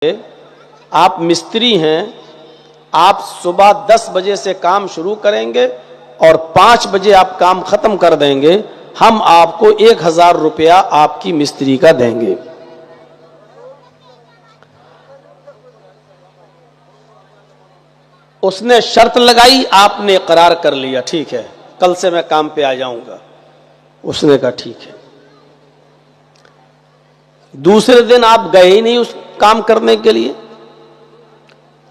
آپ مستری ہیں، آپ صبح 10 بجے سے کام شروع کریں گے اور 5 بجے آپ کام ختم کر دیں گے، ہم آپ کو 1000 روپیہ آپ کی مستری کا دیں گے۔ اس نے شرط لگائی، آپ نے اقرار کر لیا، ٹھیک ہے کل سے میں کام پہ آ جاؤں گا۔ اس نے کہا ٹھیک ہے۔ دوسرے دن آپ گئے ہی نہیں اس کام کرنے کے لیے،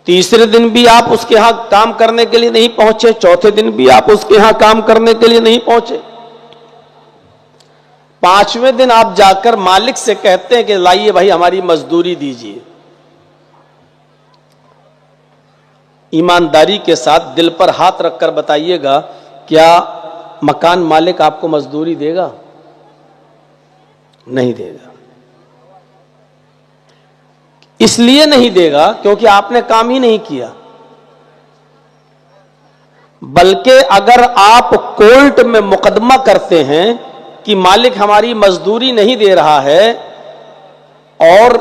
تیسرے دن بھی آپ اس کے ہاں کام کرنے کے لیے نہیں پہنچے، چوتھے دن بھی آپ اس کے ہاں کام کرنے کے لیے نہیں پہنچے، 5ویں دن آپ جا کر مالک سے کہتے ہیں کہ لائیے بھائی ہماری مزدوری دیجیے۔ ایمانداری کے ساتھ دل پر ہاتھ رکھ کر بتائیے گا، کیا مکان مالک آپ کو مزدوری دے گا؟ نہیں دے گا۔ اس لیے نہیں دے گا کیونکہ آپ نے کام ہی نہیں کیا، بلکہ اگر آپ کورٹ میں مقدمہ کرتے ہیں کہ مالک ہماری مزدوری نہیں دے رہا ہے، اور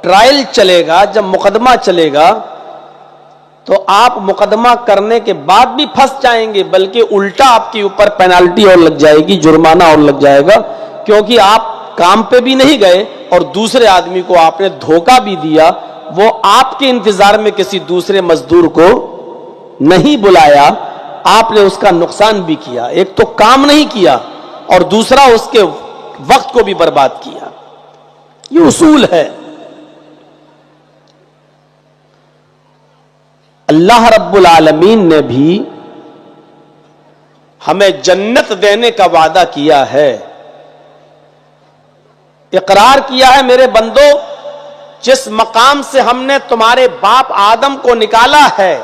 ٹرائل چلے گا، جب مقدمہ چلے گا تو آپ مقدمہ کرنے کے بعد بھی پھنس جائیں گے، بلکہ الٹا آپ کے اوپر پینالٹی اور لگ جائے گی، جرمانہ اور لگ جائے گا، کیونکہ آپ کام پہ بھی نہیں گئے اور دوسرے آدمی کو آپ نے دھوکہ بھی دیا، وہ آپ کے انتظار میں کسی دوسرے مزدور کو نہیں بلایا، آپ نے اس کا نقصان بھی کیا، ایک تو کام نہیں کیا اور دوسرا اس کے وقت کو بھی برباد کیا۔ یہ اصول ہے۔ اللہ رب العالمین نے بھی ہمیں جنت دینے کا وعدہ کیا ہے، اقرار کیا ہے، میرے بندو جس مقام سے ہم نے تمہارے باپ آدم کو نکالا ہے،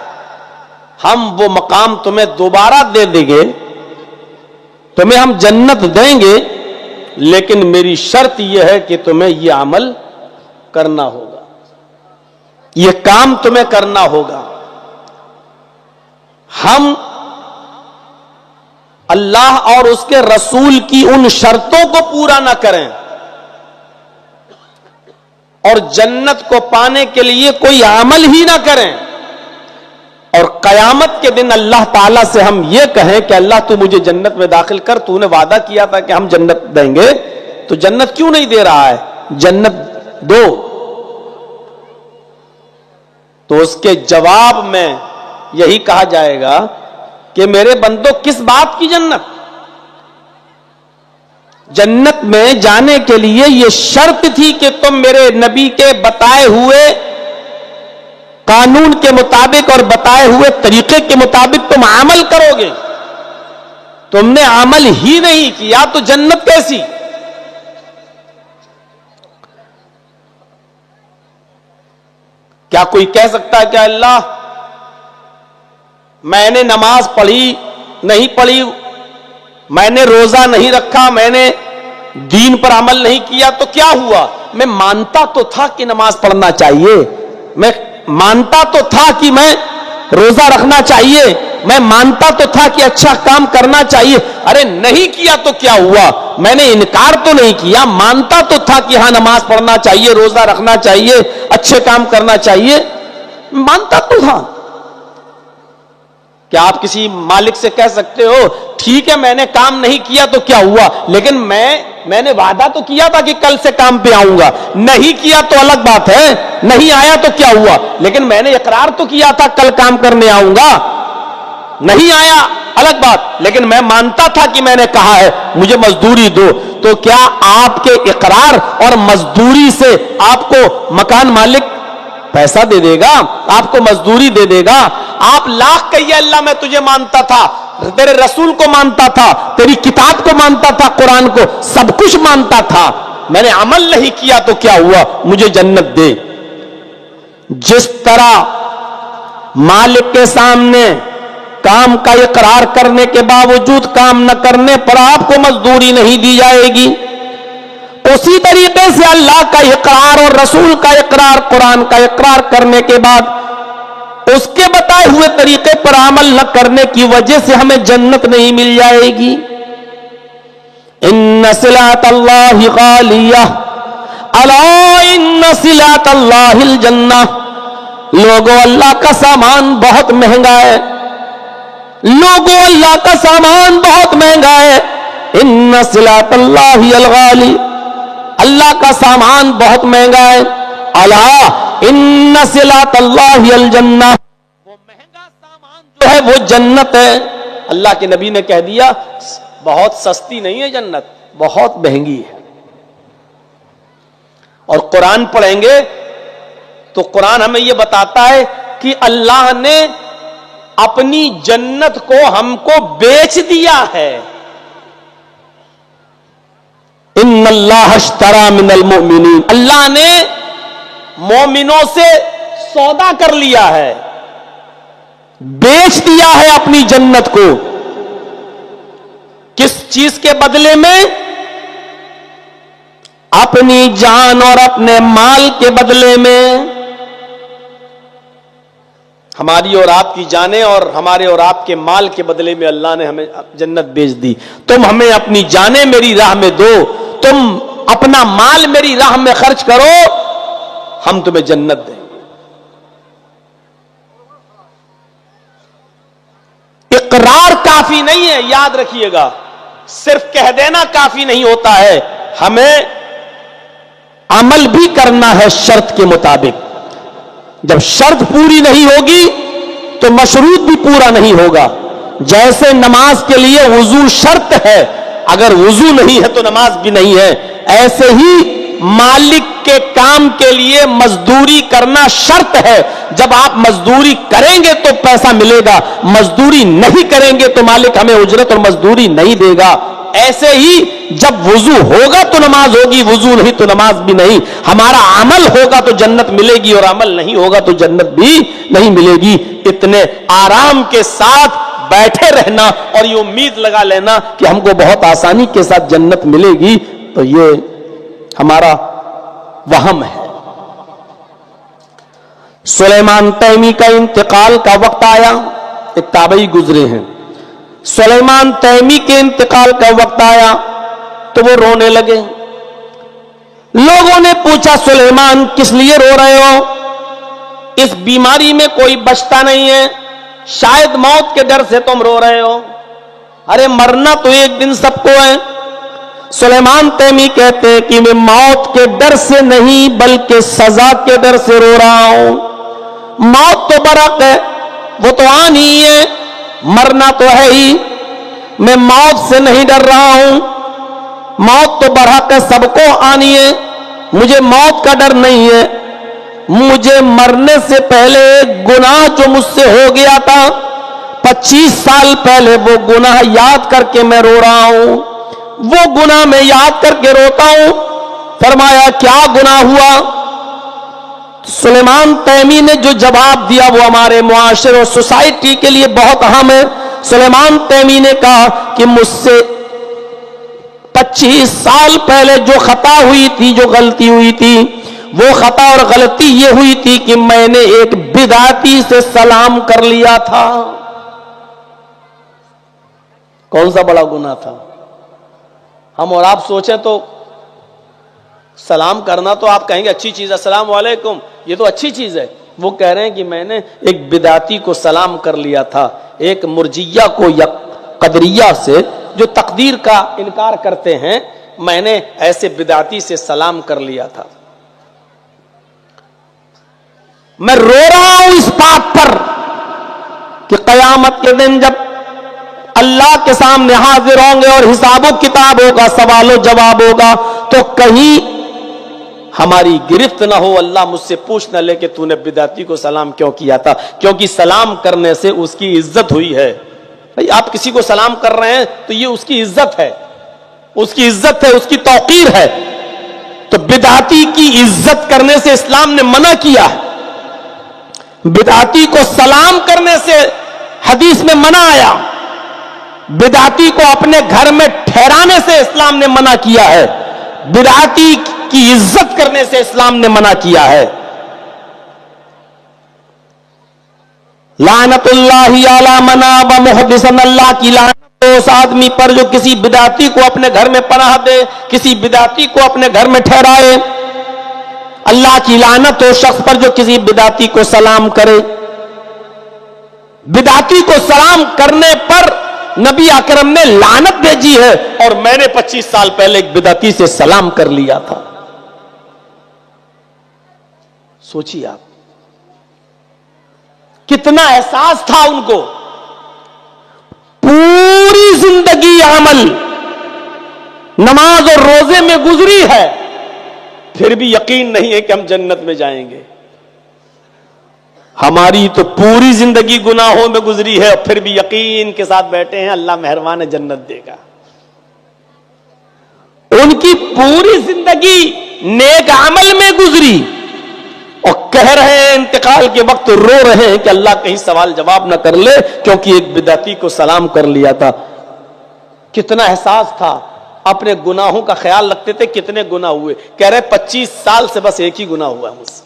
ہم وہ مقام تمہیں دوبارہ دے دیں گے، تمہیں ہم جنت دیں گے، لیکن میری شرط یہ ہے کہ تمہیں یہ عمل کرنا ہوگا، یہ کام تمہیں کرنا ہوگا۔ ہم اللہ اور اس کے رسول کی ان شرطوں کو پورا نہ کریں اور جنت کو پانے کے لیے کوئی عمل ہی نہ کریں، اور قیامت کے دن اللہ تعالیٰ سے ہم یہ کہیں کہ اللہ تو مجھے جنت میں داخل کر، تو نے وعدہ کیا تھا کہ ہم جنت دیں گے، تو جنت کیوں نہیں دے رہا ہے؟ جنت دو۔ تو اس کے جواب میں یہی کہا جائے گا کہ میرے بندو کس بات کی جنت؟ جنت میں جانے کے لیے یہ شرط تھی کہ تم میرے نبی کے بتائے ہوئے قانون کے مطابق اور بتائے ہوئے طریقے کے مطابق تم عمل کرو گے، تم نے عمل ہی نہیں کیا تو جنت کیسی؟ کیا کوئی کہہ سکتا ہے کہ اللہ میں نے نماز پڑھی نہیں پڑھی، میں نے روزہ نہیں رکھا، میں نے دین پر عمل نہیں کیا تو کیا ہوا؟ میں مانتا تو تھا کہ نماز پڑھنا چاہیے، میں مانتا تو تھا کہ میں روزہ رکھنا چاہیے، میں مانتا تو تھا کہ اچھا کام کرنا چاہیے، ارے نہیں کیا تو کیا ہوا؟ میں نے انکار تو نہیں کیا، مانتا تو تھا کہ ہاں نماز پڑھنا چاہیے، روزہ رکھنا چاہیے، اچھے کام کرنا چاہیے، مانتا تو تھا۔ کیا آپ کسی مالک سے کہہ سکتے ہو ٹھیک ہے میں نے کام نہیں کیا تو کیا ہوا، لیکن میں نے وعدہ تو کیا تھا کہ کل سے کام پہ آؤں گا، نہیں کیا تو الگ بات ہے، نہیں آیا تو کیا ہوا، لیکن میں نے اقرار تو کیا تھا کل کام کرنے آؤں گا، نہیں آیا الگ بات، لیکن میں مانتا تھا کہ میں نے کہا ہے مجھے مزدوری دو۔ تو کیا آپ کے اقرار اور مزدوری سے آپ کو مکان مالک پیسہ دے دے گا، آپ کو مزدوری دے دے گا؟ آپ لاکھ کہیے اللہ میں تجھے مانتا تھا، تیرے رسول کو مانتا تھا، تیری کتاب کو مانتا تھا، قرآن کو، سب کچھ مانتا تھا، میں نے عمل نہیں کیا تو کیا ہوا؟ مجھے جنت دے۔ جس طرح مالک کے سامنے کام کا اقرار کرنے کے باوجود کام نہ کرنے پر آپ کو مزدوری نہیں دی جائے گی، اسی طریقے سے اللہ کا اقرار اور رسول کا اقرار، قرآن کا اقرار کرنے کے بعد اس کے بتائے ہوئے طریقے پر عمل نہ کرنے کی وجہ سے ہمیں جنت نہیں مل جائے گی۔ ان صلاۃ اللہ غالیہ، الا ان صلات اللہ الجنہ، لوگوں اللہ کا سامان بہت مہنگا ہے، لوگوں اللہ کا سامان بہت مہنگا ہے، ان صلات اللہ الغالی، اللہ کا سامان بہت مہنگا ہے، الا ان صلات اللہ الجنہ، وہ مہنگا سامان جو ہے وہ جنت ہے۔ اللہ کے نبی نے کہہ دیا بہت سستی نہیں ہے جنت، بہت مہنگی ہے۔ اور قرآن پڑھیں گے تو قرآن ہمیں یہ بتاتا ہے کہ اللہ نے اپنی جنت کو ہم کو بیچ دیا ہے۔ ان اللہ اشترى من المؤمنین، اللہ نے مومنوں سے سودا کر لیا ہے، بیچ دیا ہے اپنی جنت کو۔ کس چیز کے بدلے میں؟ اپنی جان اور اپنے مال کے بدلے میں۔ ہماری اور آپ کی جانیں اور ہمارے اور آپ کے مال کے بدلے میں اللہ نے ہمیں جنت بیچ دی۔ تم ہمیں اپنی جانیں میری راہ میں دو، تم اپنا مال میری راہ میں خرچ کرو، ہم تمہیں جنت دیں گے۔ اقرار کافی نہیں ہے، یاد رکھیے گا، صرف کہہ دینا کافی نہیں ہوتا ہے، ہمیں عمل بھی کرنا ہے شرط کے مطابق۔ جب شرط پوری نہیں ہوگی تو مشروط بھی پورا نہیں ہوگا۔ جیسے نماز کے لیے وضو شرط ہے، اگر وضو نہیں ہے تو نماز بھی نہیں ہے، ایسے ہی مالک کے کام کے لیے مزدوری کرنا شرط ہے۔ جب آپ مزدوری کریں گے تو پیسہ ملے گا، مزدوری نہیں کریں گے تو مالک ہمیں اجرت اور مزدوری نہیں دے گا۔ ایسے ہی جب وضو ہوگا تو نماز ہوگی، وضو نہیں تو نماز بھی نہیں۔ ہمارا عمل ہوگا تو جنت ملے گی اور عمل نہیں ہوگا تو جنت بھی نہیں ملے گی۔ اتنے آرام کے ساتھ بیٹھے رہنا اور یہ امید لگا لینا کہ ہم کو بہت آسانی کے ساتھ جنت ملے گی، تو یہ ہمارا وہم ہے۔ سلیمان تیمی کا انتقال کا وقت آیا، ایک تابعی گزرے ہیں، سلیمان تیمی کے انتقال کا وقت آیا تو وہ رونے لگے۔ لوگوں نے پوچھا سلیمان کس لیے رو رہے ہو؟ اس بیماری میں کوئی بچتا نہیں ہے، شاید موت کے ڈر سے تم رو رہے ہو۔ ارے مرنا تو ایک دن سب کو ہے۔ سلیمان تیمی کہتے ہیں کہ میں موت کے ڈر سے نہیں بلکہ سزا کے ڈر سے رو رہا ہوں۔ موت تو برحق ہے، وہ تو آنی ہی ہے، مرنا تو ہے ہی، میں موت سے نہیں ڈر رہا ہوں۔ موت تو برحق ہے، سب کو آنی ہے، مجھے موت کا ڈر نہیں ہے۔ مجھے مرنے سے پہلے ایک گناہ جو مجھ سے ہو گیا تھا 25 سال پہلے، وہ گناہ یاد کر کے میں رو رہا ہوں، وہ گناہ میں یاد کر کے روتا ہوں۔ فرمایا کیا گناہ ہوا؟ سلیمان تیمی نے جو جواب دیا وہ ہمارے معاشرے اور سوسائٹی کے لیے بہت اہم ہے۔ سلیمان تیمی نے کہا کہ مجھ سے 25 سال پہلے جو خطا ہوئی تھی، جو غلطی ہوئی تھی، وہ خطا اور غلطی یہ ہوئی تھی کہ میں نے ایک بدعتی سے سلام کر لیا تھا۔ کون سا بڑا گناہ تھا؟ ہم اور آپ سوچیں تو سلام کرنا تو آپ کہیں گے اچھی چیز ہے، السلام علیکم، یہ تو اچھی چیز ہے۔ وہ کہہ رہے ہیں کہ میں نے ایک بدعتی کو سلام کر لیا تھا، ایک مرجیہ کو یا قدریہ سے جو تقدیر کا انکار کرتے ہیں، میں نے ایسے بدعتی سے سلام کر لیا تھا۔ میں رو رہا ہوں اس بات پر کہ قیامت کے دن جب اللہ کے سامنے حاضر ہوں گے اور حساب و کتاب ہوگا، سوال و جواب ہوگا، تو کہیں ہماری گرفت نہ ہو، اللہ مجھ سے پوچھ نہ لے کہ تو نے بدعتی کو سلام کیوں کیا تھا، کیونکہ سلام کرنے سے اس کی عزت ہوئی ہے۔ بھئی آپ کسی کو سلام کر رہے ہیں تو یہ اس کی عزت ہے، اس کی عزت ہے، اس کی توقیر ہے۔ تو بدعتی کی عزت کرنے سے اسلام نے منع کیا ہے، بدعتی کو سلام کرنے سے حدیث میں منع آیا، بدعتی کو اپنے گھر میں ٹھہرانے سے اسلام نے منع کیا ہے، بدعتی کی عزت کرنے سے اسلام نے منع کیا ہے۔ لعنت اللہ علی من آب محدثا، اللہ کی لعنت اس آدمی پر جو کسی بدعتی کو اپنے گھر میں پناہ دے، کسی بدعتی کو اپنے گھر میں ٹھہرائے۔ اللہ کی لعنت ہو شخص پر جو کسی بدعتی کو سلام کرے. بدعتی کو سلام کرنے پر نبی اکرم نے لعنت بھیجی ہے، اور میں نے 25 سال پہلے ایک بدعتی سے سلام کر لیا تھا. سوچیے آپ کتنا احساس تھا ان کو. پوری زندگی عمل نماز اور روزے میں گزری ہے، پھر بھی یقین نہیں ہے کہ ہم جنت میں جائیں گے. ہماری تو پوری زندگی گناہوں میں گزری ہے، اور پھر بھی یقین کے ساتھ بیٹھے ہیں اللہ مہربان ہے جنت دے گا. ان کی پوری زندگی نیک عمل میں گزری، اور کہہ رہے ہیں انتقال کے وقت رو رہے ہیں کہ اللہ کہیں سوال جواب نہ کر لے کیونکہ ایک بدعتی کو سلام کر لیا تھا. کتنا احساس تھا. اپنے گناہوں کا خیال رکھتے تھے. کتنے گناہ ہوئے؟ کہہ رہے 25 سال سے بس ایک ہی گناہ ہوا مجھ سے.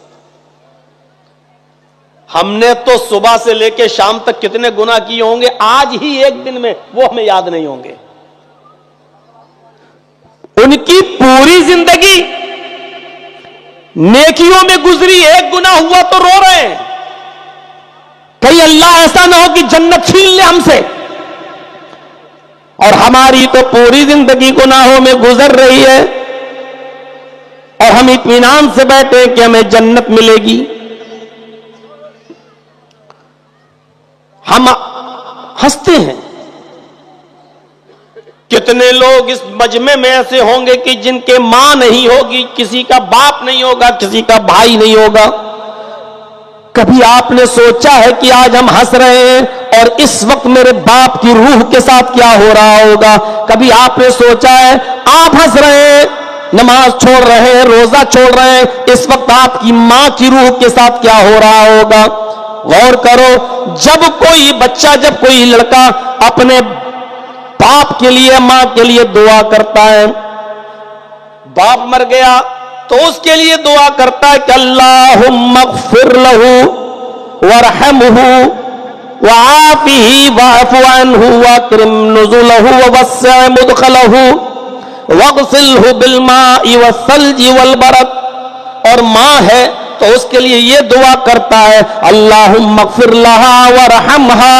ہم نے تو صبح سے لے کے شام تک کتنے گناہ کیے ہوں گے، آج ہی ایک دن میں وہ ہمیں یاد نہیں ہوں گے. ان کی پوری زندگی نیکیوں میں گزری، ایک گناہ ہوا تو رو رہے ہیں. کہیں اللہ ایسا نہ ہو کہ جنت چھین لے ہم سے. اور ہماری تو پوری زندگی گناہوں میں گزر رہی ہے، اور ہم اطمینان سے بیٹھے کہ ہمیں جنت ملے گی. ہم ہنستے ہیں. کتنے لوگ اس مجمع میں ایسے ہوں گے کہ جن کے ماں نہیں ہوگی، کسی کا باپ نہیں ہوگا، کسی کا بھائی نہیں ہوگا. کبھی آپ نے سوچا ہے کہ آج ہم ہنس رہے ہیں اور اس وقت میرے باپ کی روح کے ساتھ کیا ہو رہا ہوگا؟ کبھی آپ نے سوچا ہے آپ ہنس رہے ہیں، نماز چھوڑ رہے ہیں، روزہ چھوڑ رہے ہیں، اس وقت آپ کی ماں کی روح کے ساتھ کیا ہو رہا ہوگا؟ غور کرو. جب کوئی بچہ، جب کوئی لڑکا اپنے باپ کے لیے، ماں کے لیے دعا کرتا ہے، باپ مر گیا تو اس کے لیے دعا کرتا ہے کہ اللہم اغفر لہ وارحمہ وعافہ واعف عنہ واکرم نزلہ ووسع مدخلہ واغسلہ بالماء والثلج والبرد. اور ماں ہے تو اس کے لیے یہ دعا کرتا ہے اللہم اغفر لہا وارحمہا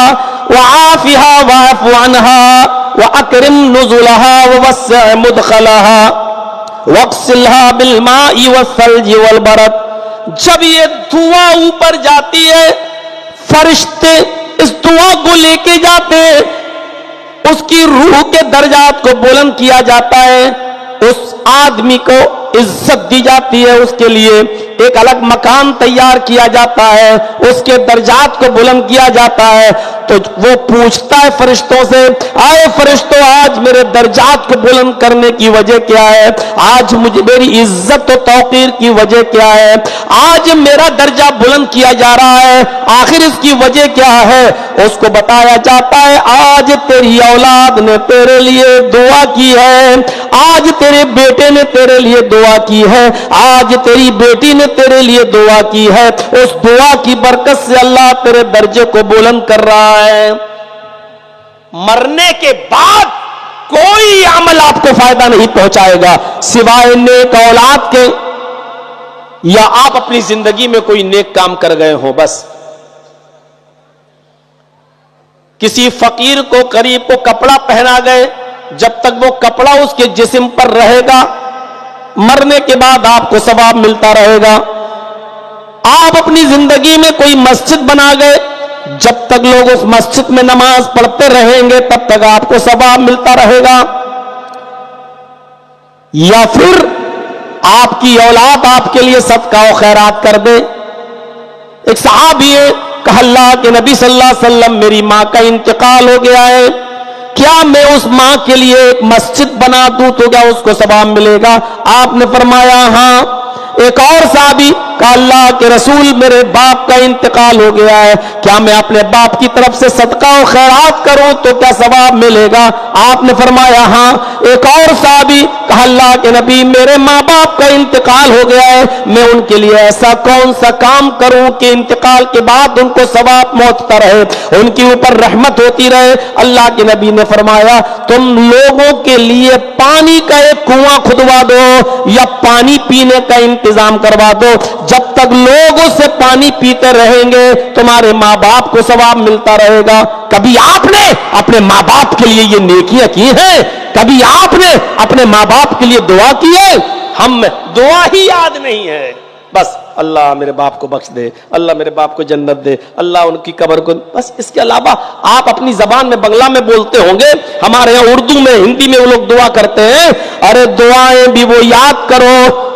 وعافہا واعف عنہا واکرم نزلہا ووسع مدخلہا واغسلها بالماء والثلج والبرد. جب یہ دعا اوپر جاتی ہے، فرشتے اس دعا کو لے کے جاتے ہیں، اس کی روح کے درجات کو بلند کیا جاتا ہے، اس آدمی کو عزت دی جاتی ہے، اس کے لیے ایک الگ مکان تیار کیا جاتا ہے، اس کے درجات کو بلند کیا جاتا ہے. تو وہ پوچھتا ہے فرشتوں سے، آئے فرشتوں آج میرے درجات کو بلند کرنے کی وجہ کیا ہے؟ آج مجھے میری عزت و توقیر کی وجہ کیا ہے؟ آج میرا درجہ بلند کیا جا رہا ہے، آخر اس کی وجہ کیا ہے؟ اس کو بتایا جاتا ہے آج تیری اولاد نے تیرے لیے دعا کی ہے، آج تیرے بیٹے نے تیرے لیے دعا کی ہے، آج تیری بیٹی نے تیرے لیے دعا کی ہے. اس دعا کی برکت سے اللہ تیرے درجے کو بلند کر رہا ہے. مرنے کے بعد کوئی عمل آپ کو فائدہ نہیں پہنچائے گا سوائے نیک اولاد کے، یا آپ اپنی زندگی میں کوئی نیک کام کر گئے ہو. بس کسی فقیر کو، غریب کو کپڑا پہنا گئے، جب تک وہ کپڑا اس کے جسم پر رہے گا مرنے کے بعد آپ کو ثواب ملتا رہے گا. آپ اپنی زندگی میں کوئی مسجد بنا گئے، جب تک لوگ اس مسجد میں نماز پڑھتے رہیں گے تب تک آپ کو ثواب ملتا رہے گا. یا پھر آپ کی اولاد آپ کے لیے صدقہ و خیرات کر دے. ایک صحابی ہے، کہا اللہ کے نبی صلی اللہ علیہ وسلم میری ماں کا انتقال ہو گیا ہے، کیا میں اس ماں کے لیے ایک مسجد بنا دوں تو کیا اس کو ثواب ملے گا؟ آپ نے فرمایا ہاں. ایک اور صحابی کہا اللہ کے رسول میرے باپ کا انتقال ہو گیا ہے, کیا میں اپنے باپ کی طرف سے صدقہ و خیرات کروں تو کیا ثواب ملے گا؟ آپ نے فرمایا ہاں. ایک اور صحابی کہا اللہ کے نبی میرے ماں باپ کا انتقال ہو گیا ہے, میں ان کے لیے ایسا کون سا کام کروں کہ انتقال کے بعد ان کو ثواب پہنچتا رہے, ان کے اوپر رحمت ہوتی رہے؟ اللہ کے نبی نے فرمایا تم لوگوں کے لیے پانی کا ایک کنواں کھدوا دو یا پانی پینے کا انتظام کروا دو, جب تک لوگ اس سے پانی پیتے رہیں گے تمہارے ماں باپ کو ثواب ملتا رہے گا. کبھی آپ نے اپنے ماں باپ کے لیے یہ نیکیاں کی ہیں؟ کبھی آپ نے اپنے ماں باپ کے لیے دعا کی ہے؟ ہم دعا ہی یاد نہیں ہے, بس اللہ میرے باپ کو بخش دے, اللہ میرے باپ کو جنت دے, اللہ ان کی قبر کو, بس اس کے علاوہ آپ اپنی زبان میں بنگلہ میں بولتے ہوں گے, ہمارے یہاں اردو میں ہندی میں وہ لوگ دعا کرتے ہیں. ارے دعائیں بھی وہ یاد کرو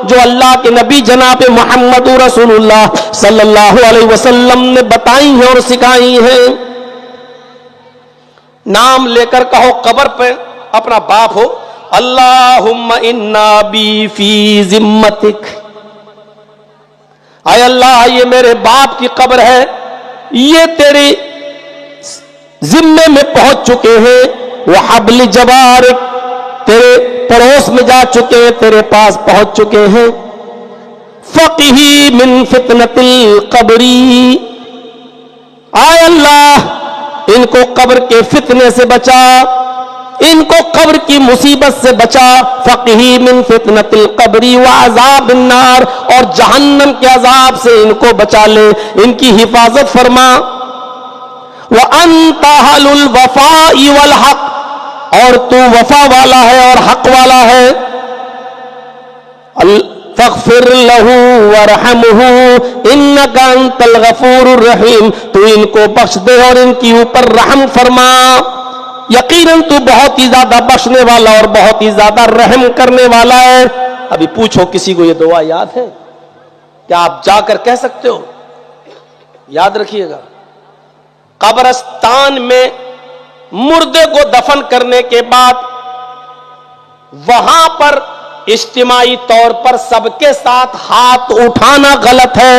جو اللہ کے نبی جناب محمد رسول اللہ صلی اللہ علیہ وسلم نے بتائی ہیں اور سکھائی ہیں. نام لے کر کہو قبر پہ اپنا باپ ہو, اللہم انا بی فی ذمتک, اے اللہ یہ میرے باپ کی قبر ہے, یہ تیرے ذمے میں پہنچ چکے ہیں, وہ حبل جوارک تیرے پڑوس میں جا چکے ہیں, تیرے پاس پہنچ چکے ہیں. فقہی من فتنۃ القبری, اے اللہ ان کو قبر کے فتنے سے بچا, ان کو قبر کی مصیبت سے بچا. فقہی من فتنۃ القبری وعذاب النار, اور جہنم کے عذاب سے ان کو بچا لے, ان کی حفاظت فرما. وانت اہل الوفاء والحق, اور تو وفا والا ہے اور حق والا ہے. فاغفر له وارحمه انك انت الغفور الرحیم, تو ان کو بخش دے اور ان کی اوپر رحم فرما, یقیناً تو بہت ہی زیادہ بخشنے والا اور بہت ہی زیادہ رحم کرنے والا ہے. ابھی پوچھو کسی کو یہ دعا یاد ہے کیا؟ آپ جا کر کہہ سکتے ہو؟ یاد رکھیے گا, قبرستان میں مردے کو دفن کرنے کے بعد وہاں پر اجتماعی طور پر سب کے ساتھ ہاتھ اٹھانا غلط ہے.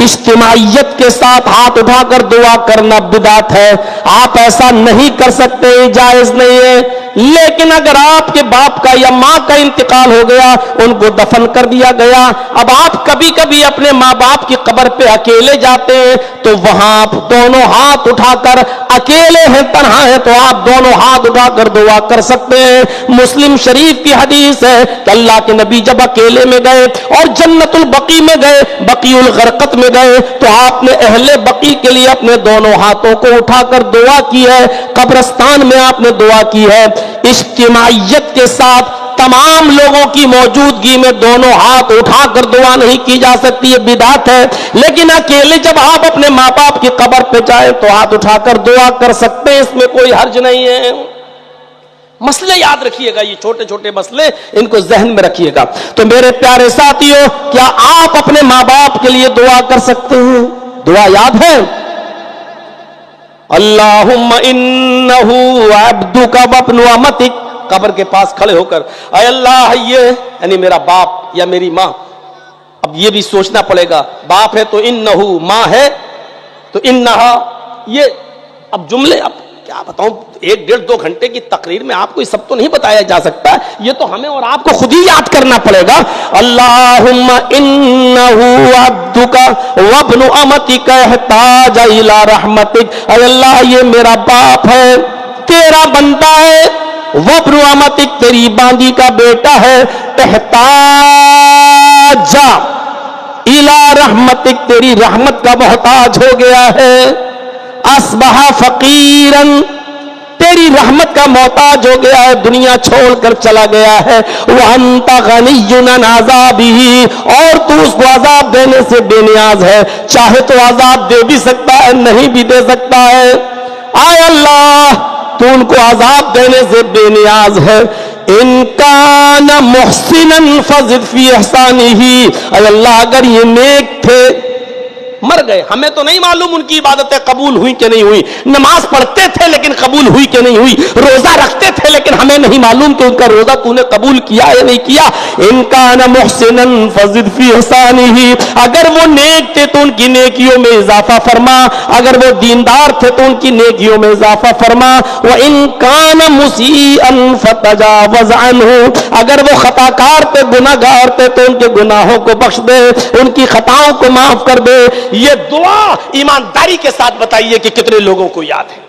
اجتماعیت کے ساتھ ہاتھ اٹھا کر دعا کرنا بدعت ہے. آپ ایسا نہیں کر سکتے, جائز نہیں ہے. لیکن اگر آپ کے باپ کا یا ماں کا انتقال ہو گیا, ان کو دفن کر دیا گیا, اب آپ کبھی کبھی اپنے ماں باپ کی قبر پہ اکیلے جاتے ہیں, تو وہاں آپ دونوں ہاتھ اٹھا کر, اکیلے ہیں تنہا ہیں تو آپ دونوں ہاتھ اٹھا کر دعا کر سکتے ہیں. مسلم شریف کی حدیث ہے کہ اللہ کے نبی جب اکیلے میں گئے اور جنت البقیع میں گئے, بقیع الغرقت میں گئے, تو آپ نے اہل بقیع کے لیے اپنے دونوں ہاتھوں کو اٹھا کر دعا کی ہے. قبرستان میں آپ نے دعا کی ہے. اجتماعیت کے ساتھ تمام لوگوں کی موجودگی میں دونوں ہاتھ اٹھا کر دعا نہیں کی جا سکتی, یہ بدعت ہے. لیکن اکیلے جب آپ اپنے ماں باپ کی قبر پہ جائیں تو ہاتھ اٹھا کر دعا کر سکتے ہیں, اس میں کوئی حرج نہیں ہے. مسئلے یاد رکھیے گا, یہ چھوٹے چھوٹے مسئلے ان کو ذہن میں رکھیے گا. تو میرے پیارے ساتھیوں, کیا آپ اپنے ماں باپ کے لیے دعا کر سکتے ہیں؟ دعا یاد ہے؟ اللہم انہو عبدک وابن امتک, قبر کے پاس کھڑے ہو کر اے اللہ یہ یعنی میرا باپ یا میری ماں. اب یہ بھی سوچنا پڑے گا, باپ ہے تو انہو, ماں ہے تو انہا, یہ اب جملے اب کیا بتاؤں, 1-1.5-2 گھنٹے کی تقریر میں آپ کو یہ سب تو نہیں بتایا جا سکتا, یہ تو ہمیں اور آپ کو خود ہی یاد کرنا پڑے گا. اللہم انہو عبدک وابن امتک احتاج الی رحمتک, اے اللہ یہ میرا باپ ہے, تیرا بندہ ہے, وابن امتک تیری باندی کا بیٹا ہے, احتاج الی رحمتک تیری رحمت کا محتاج ہو گیا ہے, اصبح فقیرا تیری رحمت کا محتاج ہو گیا ہے, دنیا چھوڑ کر چلا گیا ہے. وانت غنی عن عذابہ, اور تو اس کو عذاب دینے سے بے نیاز ہے, چاہے تو عذاب دے بھی سکتا ہے, نہیں بھی دے سکتا ہے. آئے اللہ تو ان کو عذاب دینے سے بے نیاز ہے. ان کان محسنا فزد فی احسانہ, اے اللہ اگر یہ نیک تھے مر گئے. ہمیں تو نہیں معلوم ان کی عبادتیں قبول ہوئی کہ نہیں ہوئی. نماز پڑھتے تھے لیکن قبول ہوئی کہ نہیں ہوئی. روزہ رکھتے تھے لیکن ہمیں نہیں معلوم کہ ان کا روزہ تو نے قبول کیا یا نہیں کیا. ان کان محسنا فزد فی احسانہ، اگر وہ نیک تھے تو ان کی نیکیوں میں اضافہ فرما، اگر وہ دیندار تھے تو ان کی نیکیوں میں اضافہ فرما. وان کان مسیئا فتجاوز عنہ، اگر وہ خطا کار تھے گناہ گار تھے تو ان کے گناہوں کو بخش دے، ان کی خطاؤں کو معاف کر دے. یہ دعا ایمانداری کے ساتھ بتائیے کہ کتنے لوگوں کو یاد ہے؟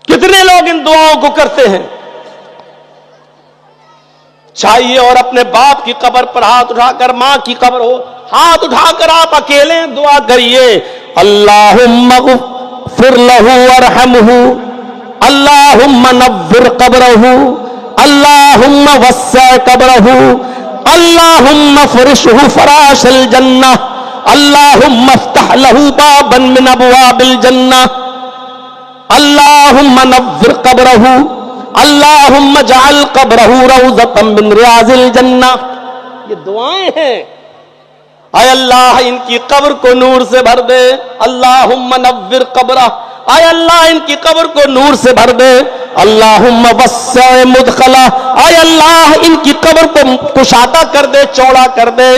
کتنے لوگ ان دعاؤں کو کرتے ہیں؟ چاہیے اور اپنے باپ کی قبر پر ہاتھ اٹھا کر، ماں کی قبر ہو، ہاتھ اٹھا کر آپ اکیلے دعا کریے، اللہم اغفر لہ وارحمہ، اللہم نور قبرہ، اللہم وسع قبرہ، اللہم فرشہ فراش الجنہ، اللہم افتح لہ بابا من ابواب الجنہ، اللہم نور قبرہ، اللہم اجعل قبرہ روضۃ من ریاض الجنہ. یہ دعائیں ہیں. اے اللہ ان کی قبر کو نور سے بھر دے، اللہم نور قبرہ، اے اللہ ان کی قبر کو نور سے بھر دے، اللہم وسع مدخلہ، اے اللہ ان کی قبر کو کشادہ کر دے، چوڑا کر دے.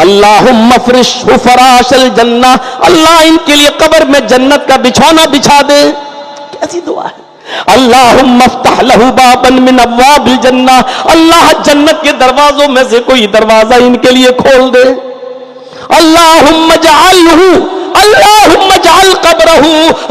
اللہم فرش فراش الجنہ، اللہ ان کے لیے قبر میں جنت کا بچھونا بچھا دے. کیسی دعا ہے. اللہم افتح لہ بابا من ابواب الجنہ، اللہ جنت کے دروازوں میں سے کوئی دروازہ ان کے لیے کھول دے. اللہم اجعل قبرہ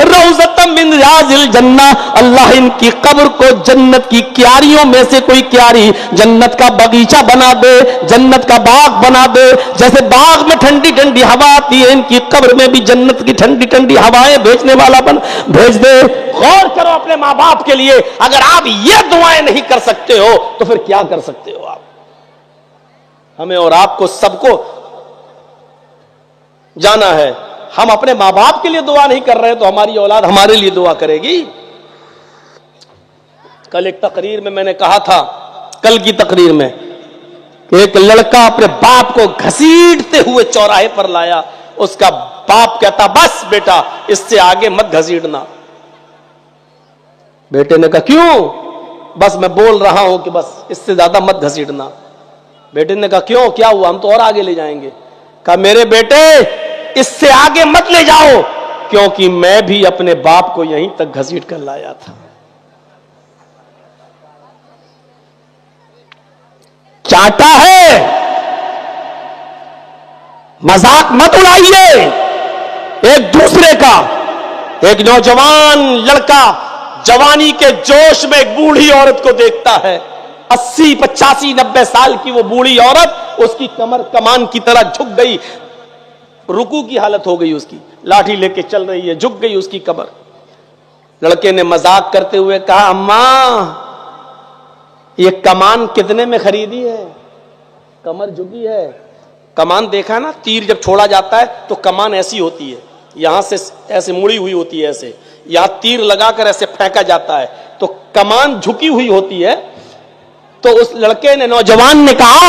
روضۃ من ریاض الجنہ، اللہ ان کی قبر کو جنت کی کیاریوں میں سے کوئی کیاری، جنت کا باغیچہ بنا دے، جنت کا باغ بنا دے. جیسے باغ میں ٹھنڈی ٹھنڈی ہوا آتی ہے، ان کی قبر میں بھی جنت کی ٹھنڈی ٹھنڈی ہوائیں بھیجنے والا بھیج دے. غور کرو اپنے ماں باپ کے لیے. اگر آپ یہ دعائیں نہیں کر سکتے ہو تو پھر کیا کر سکتے ہو آپ؟ ہمیں اور آپ کو سب کو جانا ہے. ہم اپنے ماں باپ کے لیے دعا نہیں کر رہے تو ہماری اولاد ہمارے لیے دعا کرے گی. کل ایک تقریر میں نے کہا تھا، کل کی تقریر میں، کہ ایک لڑکا اپنے باپ کو گھسیٹتے ہوئے چوراہے پر لایا. اس کا باپ کہتا بس بیٹا اس سے آگے مت گھسیٹنا. بیٹے نے کہا کیوں؟ بس میں بول رہا ہوں کہ بس اس سے زیادہ مت گھسیٹنا. بیٹے نے کہا کیوں، کیا ہوا؟ ہم تو اور آگے لے جائیں گے. کہا میرے بیٹے اس سے آگے مت لے جاؤ، کیونکہ میں بھی اپنے باپ کو یہیں تک گھسیٹ کر لایا تھا. چاٹا ہے، مذاق مت اڑائیے ایک دوسرے کا. ایک نوجوان لڑکا جوانی کے جوش میں ایک بوڑھی عورت کو دیکھتا ہے، 80 85 90 سال کی وہ بوڑھی عورت، اس کی کمر کمان کی طرح جھک گئی، رکوع کی حالت ہو گئی، اس کی لاٹھی لے کے چل رہی ہے، جھک گئی اس کی کمر. لڑکے نے مذاق کرتے ہوئے کہا اماں یہ کمان کتنے میں خریدی ہے؟ کمر جھکی ہے. کمان دیکھا نا، تیر جب چھوڑا جاتا ہے تو کمان ایسی ہوتی ہے، یہاں سے ایسے مڑی ہوئی ہوتی ہے، ایسے یہاں تیر لگا کر ایسے پھینکا جاتا ہے تو کمان جھکی ہوئی ہوتی ہے. تو اس لڑکے نے، نوجوان نے کہا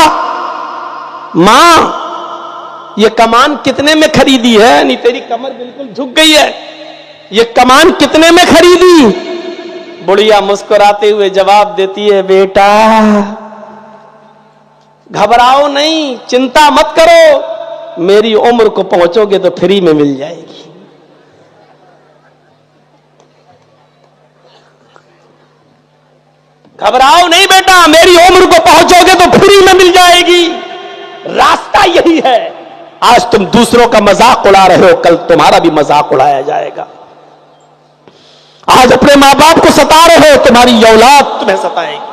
ماں یہ کمان کتنے میں خریدی ہے؟ نہیں تیری کمر بالکل جھک گئی ہے، یہ کمان کتنے میں خریدی؟ بڑھیا مسکراتے ہوئے جواب دیتی ہے بیٹا گھبراؤ نہیں، چنتا مت کرو، میری عمر کو پہنچو گے تو فری میں مل جائے گی. گھبراؤ نہیں بیٹا، میری عمر کو پہنچو گے تو فری میں مل جائے گی. راستہ یہی ہے. آج تم دوسروں کا مذاق اڑا رہے ہو، کل تمہارا بھی مذاق اڑایا جائے گا. آج اپنے ماں باپ کو ستا رہے ہو، تمہاری اولاد تمہیں ستائے گی.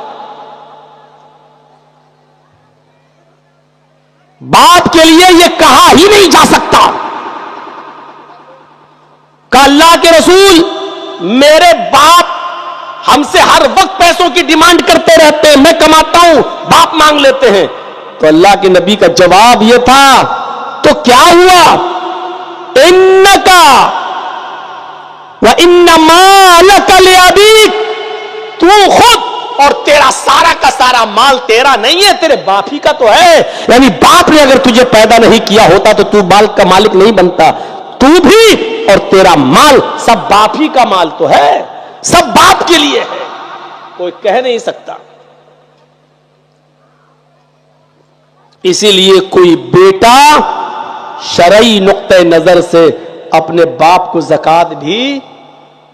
باپ کے لیے یہ کہا ہی نہیں جا سکتا کہ اللہ کے رسول میرے باپ ہم سے ہر وقت پیسوں کی ڈیمانڈ کرتے رہتے ہیں، میں کماتا ہوں باپ مانگ لیتے ہیں. تو اللہ کے نبی کا جواب یہ تھا تو کیا ہوا؟ انکا وان مالک لابیک، تو خود اور تیرا سارا کا سارا مال تیرا نہیں ہے، تیرے باپ ہی کا تو ہے. یعنی باپ نے اگر تجھے پیدا نہیں کیا ہوتا تو تو مال کا مالک نہیں بنتا. تو بھی اور تیرا مال سب باپ ہی کا مال تو ہے، سب باپ کے لیے ہے، کوئی کہہ نہیں سکتا. اسی لیے کوئی بیٹا شرعی نقطہ نظر سے اپنے باپ کو زکات بھی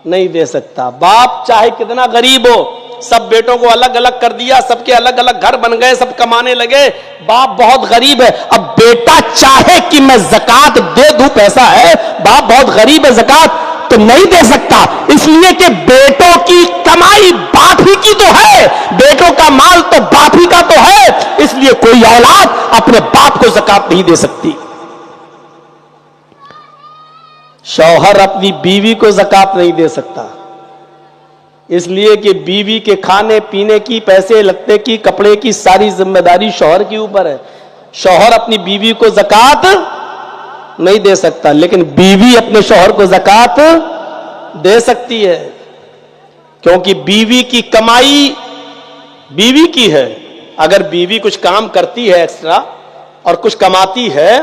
نہیں دے سکتا. باپ چاہے کتنا غریب ہو، سب بیٹوں کو الگ الگ کر دیا، سب کے الگ الگ گھر بن گئے، سب کمانے لگے، باپ بہت غریب ہے. اب بیٹا چاہے کہ میں زکات دے دوں، پیسہ ہے، باپ بہت غریب ہے، زکات تو نہیں دے سکتا. اس لیے کہ بیٹوں کی کمائی باپ ہی کی تو ہے، بیٹوں کا مال تو باپ ہی کا تو ہے. اس لیے کوئی اولاد اپنے باپ کو زکات نہیں دے سکتی. شوہر اپنی بیوی کو زکات نہیں دے سکتا، اس لیے کہ بیوی کے کھانے پینے کی، پیسے لگتے کی، کپڑے کی ساری ذمہ داری شوہر کے اوپر ہے. شوہر اپنی بیوی کو زکات نہیں دے سکتا، لیکن بیوی اپنے شوہر کو زکات دے سکتی ہے، کیونکہ بیوی کی کمائی بیوی کی ہے. اگر بیوی کچھ کام کرتی ہے ایکسٹرا اور کچھ کماتی ہے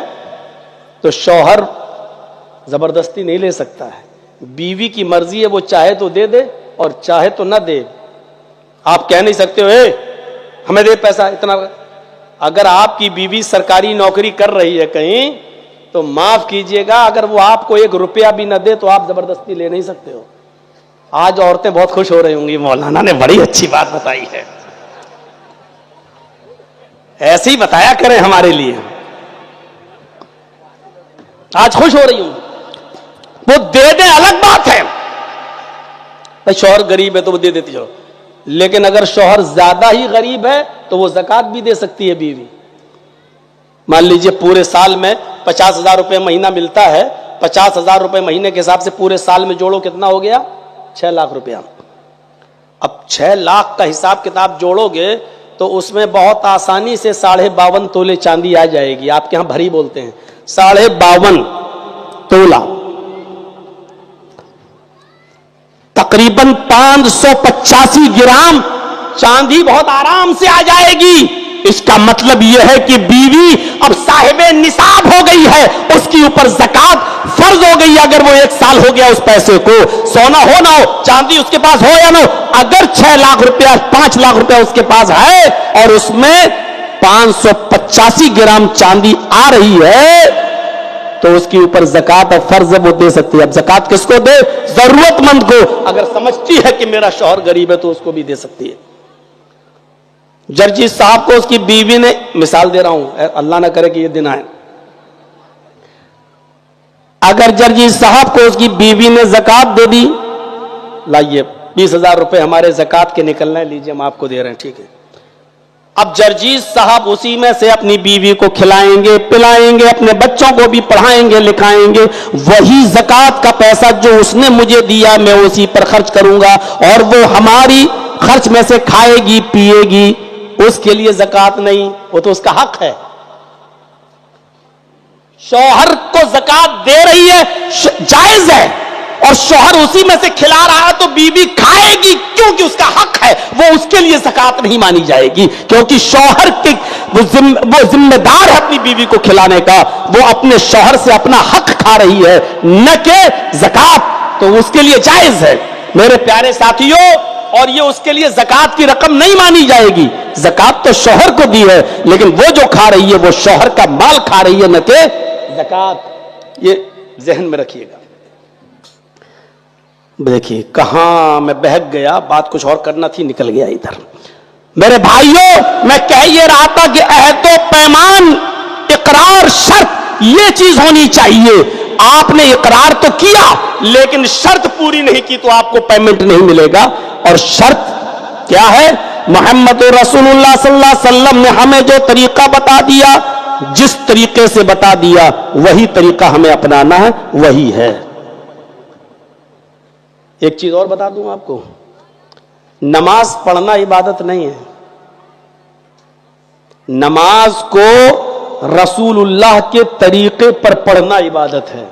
تو شوہر زبردستی نہیں لے سکتا ہے. بیوی کی مرضی ہے، وہ چاہے تو دے دے اور چاہے تو نہ دے. آپ کہہ نہیں سکتے ہو اے ہمیں دے پیسہ اتنا. اگر آپ کی بیوی سرکاری نوکری کر رہی ہے کہیں تو معاف کیجئے گا، اگر وہ آپ کو 1 روپیہ بھی نہ دے تو آپ زبردستی لے نہیں سکتے ہو. آج عورتیں بہت خوش ہو رہی ہوں گی، مولانا نے بڑی اچھی بات بتائی ہے. ایسے ہی بتایا کریں ہمارے لیے، آج خوش ہو رہی ہوں. وہ دے دیں الگ بات ہے، شوہر غریب ہے تو وہ دے دیتی چلو، لیکن اگر شوہر زیادہ ہی غریب ہے تو وہ زکات بھی دے سکتی ہے بیوی. مان لیجئے پورے سال میں 50,000 روپے مہینہ ملتا ہے، 50,000 روپے مہینے کے حساب سے پورے سال میں جوڑو کتنا ہو گیا؟ 6 لاکھ روپیہ. اب 6 لاکھ کا حساب کتاب جوڑو گے تو اس میں بہت آسانی سے 52.5 تولے چاندی آ جائے گی. آپ کے ہاں بھری بولتے ہیں، 52.5 تولہ، تقریباً 585 گرام چاندی بہت آرام سے آ جائے گی. اس کا مطلب یہ ہے کہ بیوی اب صاحب نصاب ہو گئی ہے، اس کی اوپر زکات فرض ہو گئی. اگر وہ 1 سال ہو گیا اس پیسے کو، سونا ہو نہ ہو، چاندی اس کے پاس ہو یا نہ ہو، اگر 6 لاکھ روپیہ 5 لاکھ روپیہ اس کے پاس ہے اور اس میں 585 گرام چاندی آ رہی ہے تو اس کے اوپر زکات اور فرض وہ دے سکتی ہے. اب زکات کس کو دے؟ ضرورت مند کو. اگر سمجھتی ہے کہ میرا شوہر غریب ہے تو اس کو بھی دے سکتی ہے. جرجی صاحب کو اس کی بیوی نے، مثال دے رہا ہوں، اللہ نہ کرے کہ یہ دن آئے، اگر جرجی صاحب کو اس کی بیوی نے زکات دے دی، لائیے 20,000 روپے ہمارے زکات کے نکلنا ہے، لیجیے ہم آپ کو دے رہے ہیں، ٹھیک ہے. اب جرجیز صاحب اسی میں سے اپنی بیوی کو کھلائیں گے، پلائیں گے، اپنے بچوں کو بھی پڑھائیں گے، لکھائیں گے. وہی زکات کا پیسہ جو اس نے مجھے دیا میں اسی پر خرچ کروں گا، اور وہ ہماری خرچ میں سے کھائے گی پیے گی. اس کے لیے زکات نہیں، وہ تو اس کا حق ہے. شوہر کو زکات دے رہی ہے، جائز ہے، اور شوہر اسی میں سے کھلا رہا ہے تو بیوی کھائے گی کیونکہ اس کا حق ہے. وہ اس کے لیے زکات نہیں مانی جائے گی، کیونکہ شوہر کے وہ ذمہ دار ہے اپنی بیوی کو کھلانے کا. وہ اپنے شوہر سے اپنا حق کھا رہی ہے، نہ کہ زکات تو اس کے لیے جائز ہے. میرے پیارے ساتھیوں، اور یہ اس کے لیے زکات کی رقم نہیں مانی جائے گی. زکات تو شوہر کو دی ہے، لیکن وہ جو کھا رہی ہے وہ شوہر کا مال کھا رہی ہے، نہ کہ زکات. یہ ذہن میں رکھیے گا. دیکھیے کہاں میں بہک گیا، بات کچھ اور کرنا تھی، نکل گیا ادھر. میرے بھائیوں، میں کہہ یہ رہا تھا کہ عہد و پیمان، اقرار، شرط، یہ چیز ہونی چاہیے. آپ نے اقرار تو کیا لیکن شرط پوری نہیں کی تو آپ کو پیمنٹ نہیں ملے گا. اور شرط کیا ہے؟ محمد رسول اللہ صلی اللہ علیہ وسلم نے ہمیں جو طریقہ بتا دیا، جس طریقے سے بتا دیا وہی طریقہ ہمیں اپنانا ہے، وہی ہے. ایک چیز اور بتا دوں آپ کو، نماز پڑھنا عبادت نہیں ہے. نماز کو رسول اللہ کے طریقے پر پڑھنا عبادت ہے.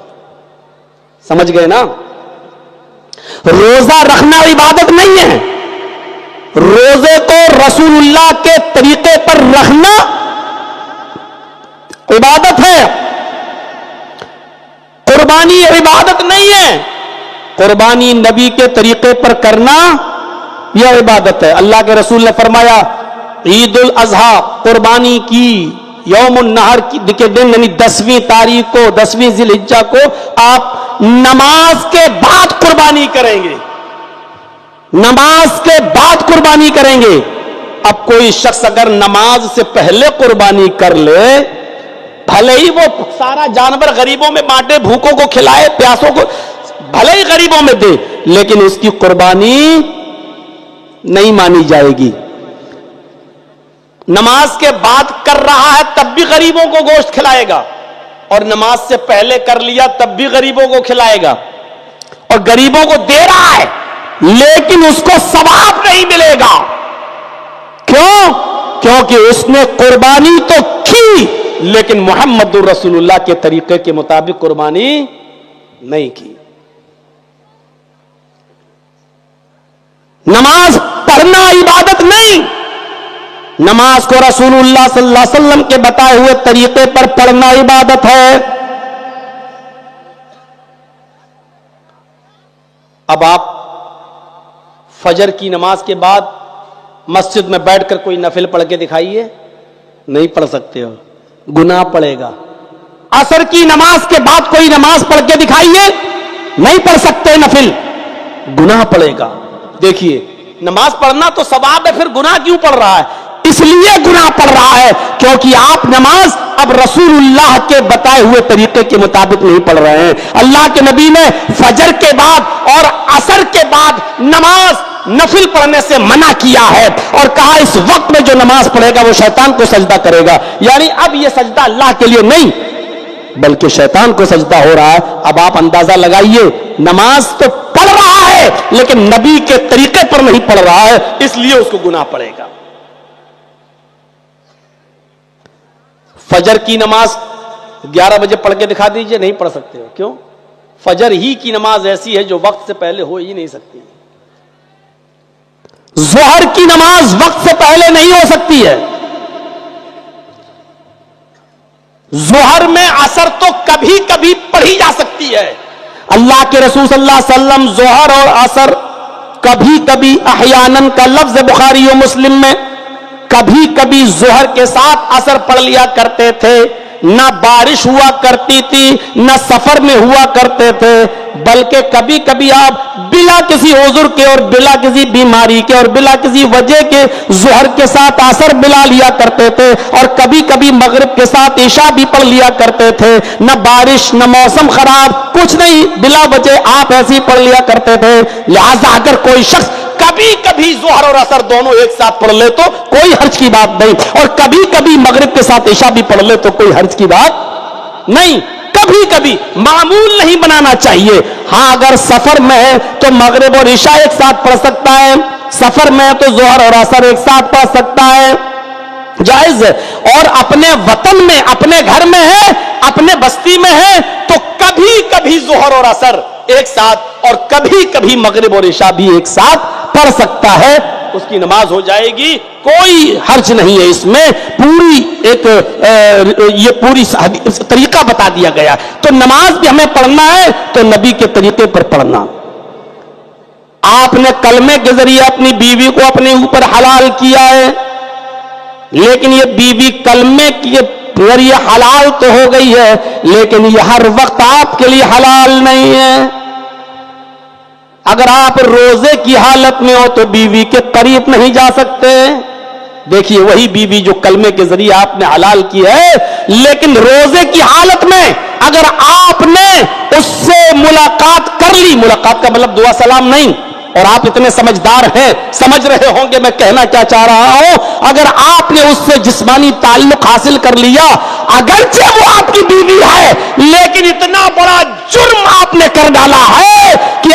سمجھ گئے نا؟ روزہ رکھنا عبادت نہیں ہے. روزے کو رسول اللہ کے طریقے پر رکھنا عبادت ہے، قربانی عبادت نہیں ہے۔ قربانی نبی کے طریقے پر کرنا یہ عبادت ہے۔ اللہ کے رسول نے فرمایا عید الاضحیٰ قربانی کی یوم النحر کے دن یعنی 10ویں تاریخ کو 10ویں ذی الحجہ کو آپ نماز کے بعد قربانی کریں گے، نماز کے بعد قربانی کریں گے۔ اب کوئی شخص اگر نماز سے پہلے قربانی کر لے، بھلے ہی وہ سارا جانور غریبوں میں بانٹے، بھوکوں کو کھلائے، پیاسوں کو بھلے ہی غریبوں میں دے، لیکن اس کی قربانی نہیں مانی جائے گی۔ نماز کے بعد کر رہا ہے تب بھی غریبوں کو گوشت کھلائے گا، اور نماز سے پہلے کر لیا تب بھی غریبوں کو کھلائے گا، اور غریبوں کو دے رہا ہے لیکن اس کو ثواب نہیں ملے گا۔ کیوں؟ کیونکہ اس نے قربانی تو کی لیکن محمد رسول اللہ کے طریقے کے مطابق قربانی نہیں کی۔ نماز پڑھنا عبادت نہیں، نماز کو رسول اللہ صلی اللہ علیہ وسلم کے بتائے ہوئے طریقے پر پڑھنا عبادت ہے۔ اب آپ فجر کی نماز کے بعد مسجد میں بیٹھ کر کوئی نفل پڑھ کے دکھائیے، نہیں پڑھ سکتے ہو، گناہ پڑے گا۔ عصر کی نماز کے بعد کوئی نماز پڑھ کے دکھائیے، نہیں پڑھ سکتے نفل، گناہ پڑے گا۔ دیکھیے نماز پڑھنا تو ثواب ہے، پھر گناہ کیوں پڑ رہا ہے؟ اس لیے گناہ پڑ رہا ہے کیونکہ آپ نماز اب رسول اللہ کے بتائے ہوئے طریقے کے مطابق نہیں پڑھ رہے ہیں۔ اللہ کے نبی نے فجر کے بعد اور عصر کے بعد نماز نفل پڑھنے سے منع کیا ہے اور کہا اس وقت میں جو نماز پڑھے گا وہ شیطان کو سجدہ کرے گا، یعنی اب یہ سجدہ اللہ کے لیے نہیں بلکہ شیطان کو سجدہ ہو رہا ہے۔ اب آپ اندازہ لگائیے، نماز تو پڑھ رہا ہے لیکن نبی کے طریقے پر نہیں پڑھ رہا ہے، اس لیے اس کو گناہ پڑے گا۔ فجر کی نماز 11 بجے پڑھ کے دکھا دیجئے، نہیں پڑھ سکتے ہو۔ کیوں؟ فجر ہی کی نماز ایسی ہے جو وقت سے پہلے ہو ہی نہیں سکتی۔ ظہر کی نماز وقت سے پہلے نہیں ہو سکتی ہے۔ ظہر میں عصر تو کبھی کبھی پڑھی جا سکتی ہے۔ اللہ کے رسول صلی اللہ علیہ وسلم ظہر اور عصر کبھی کبھی احیاناً کا لفظ بخاری و مسلم میں کبھی کبھی ظہر کے ساتھ عصر پڑھ لیا کرتے تھے۔ نہ بارش ہوا کرتی تھی نہ سفر میں ہوا کرتے تھے، بلکہ کبھی کبھی آپ بلا کسی عذر کے اور بلا کسی بیماری کے اور بلا کسی وجہ کے ظہر کے ساتھ عصر ملا لیا کرتے تھے، اور کبھی کبھی مغرب کے ساتھ عشاء بھی پڑھ لیا کرتے تھے۔ نہ بارش نہ موسم خراب، کچھ نہیں، بلا وجہ آپ ایسے ہی پڑھ لیا کرتے تھے۔ لہذا اگر کوئی شخص کبھی کبھی ظہر اور عصر دونوں ایک ساتھ پڑھ لے تو کوئی حرج کی بات نہیں، اور کبھی کبھی مغرب کے ساتھ عشاء بھی پڑھ لے تو کوئی حرج کی بات نہیں۔ کبھی کبھی معمول نہیں بنانا چاہیے۔ ہاں اگر سفر میں ہے تو مغرب اور عشاء ایک ساتھ پڑھ سکتا ہے، سفر میں ہے تو ظہر اور عصر ایک ساتھ پڑھ سکتا ہے، جائز ہے۔ اور اپنے وطن میں اپنے گھر میں ہے اپنے بستی میں ہے تو کبھی کبھی ظہر اور عصر ایک ساتھ اور کبھی کبھی مغرب اور عشاء بھی ایک ساتھ پڑھ سکتا ہے، اس کی نماز ہو جائے گی، کوئی حرج نہیں ہے اس میں۔ پوری ایک یہ پوری طریقہ بتا دیا گیا۔ تو نماز بھی ہمیں پڑھنا ہے تو نبی کے طریقے پر پڑھنا۔ آپ نے کلمے کے ذریعے اپنی بیوی کو اپنے اوپر حلال کیا ہے، لیکن یہ بیوی کلمے کے ذریعے حلال تو ہو گئی ہے لیکن یہ ہر وقت آپ کے لیے حلال نہیں ہے۔ اگر آپ روزے کی حالت میں ہو تو بیوی کے قریب نہیں جا سکتے۔ دیکھیے وہی بیوی جو کلمے کے ذریعے آپ نے حلال کی ہے، لیکن روزے کی حالت میں اگر آپ نے اس سے ملاقات کر لی، ملاقات کا مطلب دعا سلام نہیں، اور آپ اتنے سمجھدار ہیں، سمجھ رہے ہوں گے میں کہنا کیا چاہ رہا ہوں، اگر آپ نے اس سے جسمانی تعلق حاصل کر لیا، اگرچہ وہ آپ کی بیوی ہے لیکن اتنا بڑا جرم آپ نے کر ڈالا ہے کہ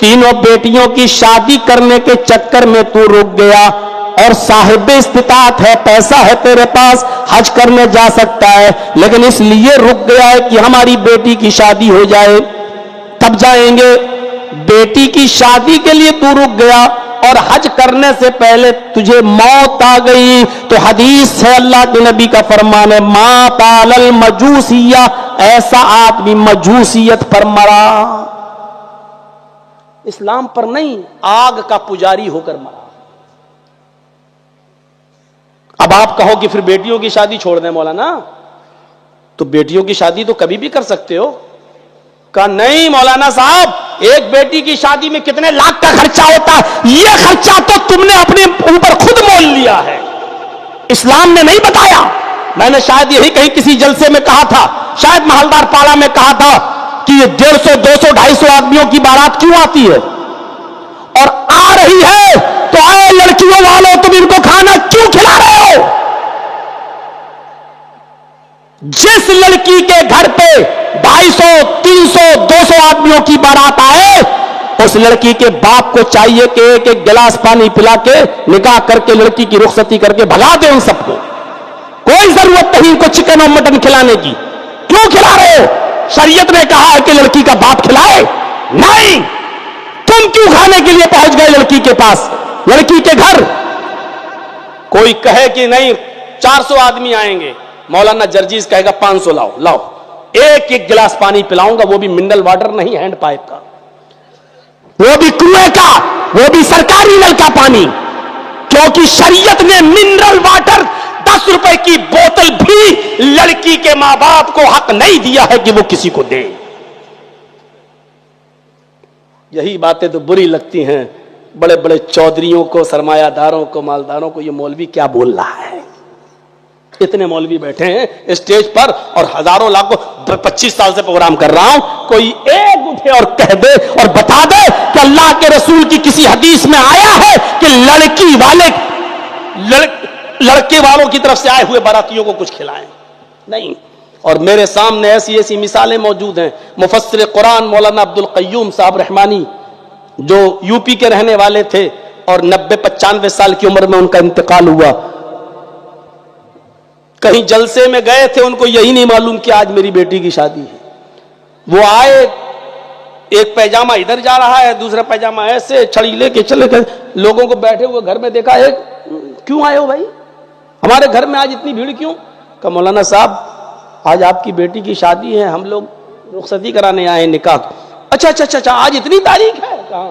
تینوں بیٹیوں کی شادی کرنے کے چکر میں تو رک گیا اور صاحب استطاعت ہے, پیسہ ہے تیرے پاس, حج کرنے جا سکتا ہے, لیکن اس لیے رک گیا ہے کہ ہماری بیٹی کی شادی ہو جائے تب جائیں گے. بیٹی کی شادی کے لیے تو رک گیا اور حج کرنے سے پہلے تجھے موت آ گئی, تو حدیث ہے اللہ کے نبی کا فرمان ہے, مات علی المجوسیہ, ایسا آدمی مجوسیت پر مرا, اسلام پر نہیں, آگ کا پجاری ہو کر مرا. اب آپ کہو کہ پھر بیٹیوں کی شادی چھوڑ دیں مولانا, تو بیٹیوں کی شادی تو کبھی بھی کر سکتے ہو. کہا نہیں مولانا صاحب, ایک بیٹی کی شادی میں کتنے لاکھ کا خرچہ ہوتا ہے, یہ خرچہ تو تم نے اپنے اوپر خود مول لیا ہے, اسلام نے نہیں بتایا. میں نے شاید یہی کہیں کسی جلسے میں کہا تھا, شاید محلدار پاڑا میں کہا تھا کہ یہ 150, 200, 250 آدمیوں کی بارات کیوں آتی ہے, اور آ رہی ہے تو اے لڑکیوں والوں تم ان کو کھانا کیوں کھلا رہے ہو. جس لڑکی کے گھر پہ 250, 300, 200 آدمیوں کی بارات آئے, اس لڑکی کے باپ کو چاہیے کہ ایک ایک گلاس پانی پلا کے نکاح کر کے لڑکی کی رخصتی کر کے بھگا دے ان سب کو. کوئی ضرورت نہیں ان کو چکن اور مٹن کھلانے کی. کیوں کھلا رہے ہو؟ شریعت نے کہا ہے کہ لڑکی کا باپ کھلائے, نہیں. تم کیوں کھانے کے لیے پہنچ گئے لڑکی کے پاس, لڑکی کے گھر؟ کوئی کہے کہ نہیں 400 آدمی آئیں گے, مولانا جرجیز کہے گا 500 لاؤ, لاؤ ایک ایک گلاس پانی پلاؤں گا, وہ بھی منرل واٹر نہیں, ہینڈ پائپ کا, وہ بھی کنویں کا, وہ بھی سرکاری نل کا پانی, کیونکہ شریعت نے منرل واٹر 10 روپے کی بوتل بھی لڑکی کے ماں باپ کو حق نہیں دیا ہے کہ وہ کسی کو دے. یہی باتیں تو بری لگتی ہیں بڑے بڑے چودھریوں کو, سرمایہ داروں کو, مالداروں کو. یہ مولوی کیا بول رہا ہے؟ اتنے مولوی بیٹھے ہیں اسٹیج پر اور ہزاروں لاکھوں, 25 سال سے پروگرام کر رہا ہوں, کوئی ایک اٹھے اور کہہ دے اور بتا دے کہ اللہ کے رسول کی کسی حدیث میں آیا ہے کہ لڑکے والوں کی طرف سے آئے ہوئے باراتیوں کو کچھ کھلائیں؟ نہیں. اور میرے سامنے ایسی ایسی مثالیں موجود ہیں. مفسر قرآن مولانا عبد القیوم صاحب رحمانی, جو یو پی کے رہنے والے تھے اور 90-95 سال کی عمر میں ان کا انتقال ہوا, کہیں جلسے میں گئے تھے, ان کو یہی نہیں معلوم کہ آج میری بیٹی کی شادی ہے. وہ آئے, ایک پیجامہ ادھر جا رہا ہے, دوسرا پیجامہ ایسے, چھڑی لے کے چلے گئے. لوگوں کو بیٹھے ہوئے گھر میں دیکھا, ایک کیوں آئے ہو بھائی, ہمارے گھر میں آج اتنی بھیڑ کیوں؟ کہ مولانا صاحب آج آپ کی بیٹی کی شادی ہے, ہم لوگ رخصتی کرانے آئے ہیں, نکاح. اچھا اچھا اچھا, آج اتنی تاریخ ہے؟ کہاں؟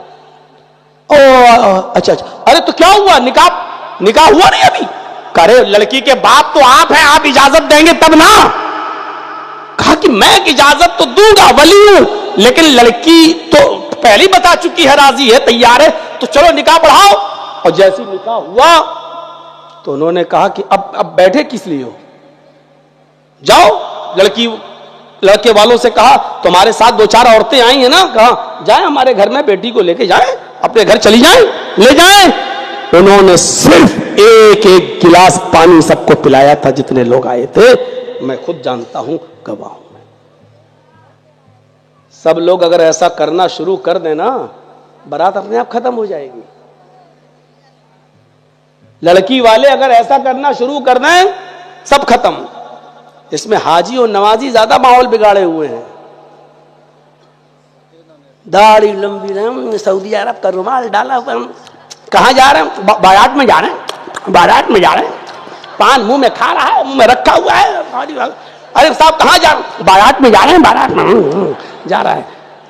اچھا اچھا, ارے تو کیا ہوا, نکاح ہوا نہیں ابھی؟ کرے لڑکی کے باپ تو آپ ہیں, آپ اجازت دیں گے تب نا. کہا کہ میں اجازت تو دوں گا, ولی ہوں, لیکن لڑکی تو پہلی بتا چکی ہے, راضی ہے, تیار ہے, تو چلو نکاح پڑھاؤ. اور جیسی نکاح ہوا تو انہوں نے کہا کہ اب بیٹھے کس لیے ہو, جاؤ. لڑکے والوں سے کہا تمہارے ساتھ 2-4 عورتیں آئی ہیں نا, کہا جائیں ہمارے گھر میں بیٹی کو لے کے جائیں, اپنے گھر چلی جائیں, لے جائیں. انہوں نے صرف ایک ایک گلاس پانی سب کو پلایا تھا جتنے لوگ آئے تھے. میں خود جانتا ہوں, گواہ ہوں. سب لوگ اگر ایسا کرنا شروع کر دیں نا, بارات اپنے آپ ختم ہو جائے گی. لڑکی والے اگر ایسا کرنا شروع کر دیں, سب ختم. اس میں حاجی اور نوازی زیادہ ماحول بگاڑے ہوئے ہیں. داڑھی لمبی, سعودی عرب کا رومال ڈالا, کہاں جا رہے ہیں؟ بارات میں جا رہے ہیں, بارات میں جا رہے ہیں. پان منہ میں کھا رہا ہے, منہ میں رکھا ہوا ہے. ارے صاحب کہاں جا رہے ہیں؟ بارات میں جا رہے ہیں, بارات میں جا رہا ہے.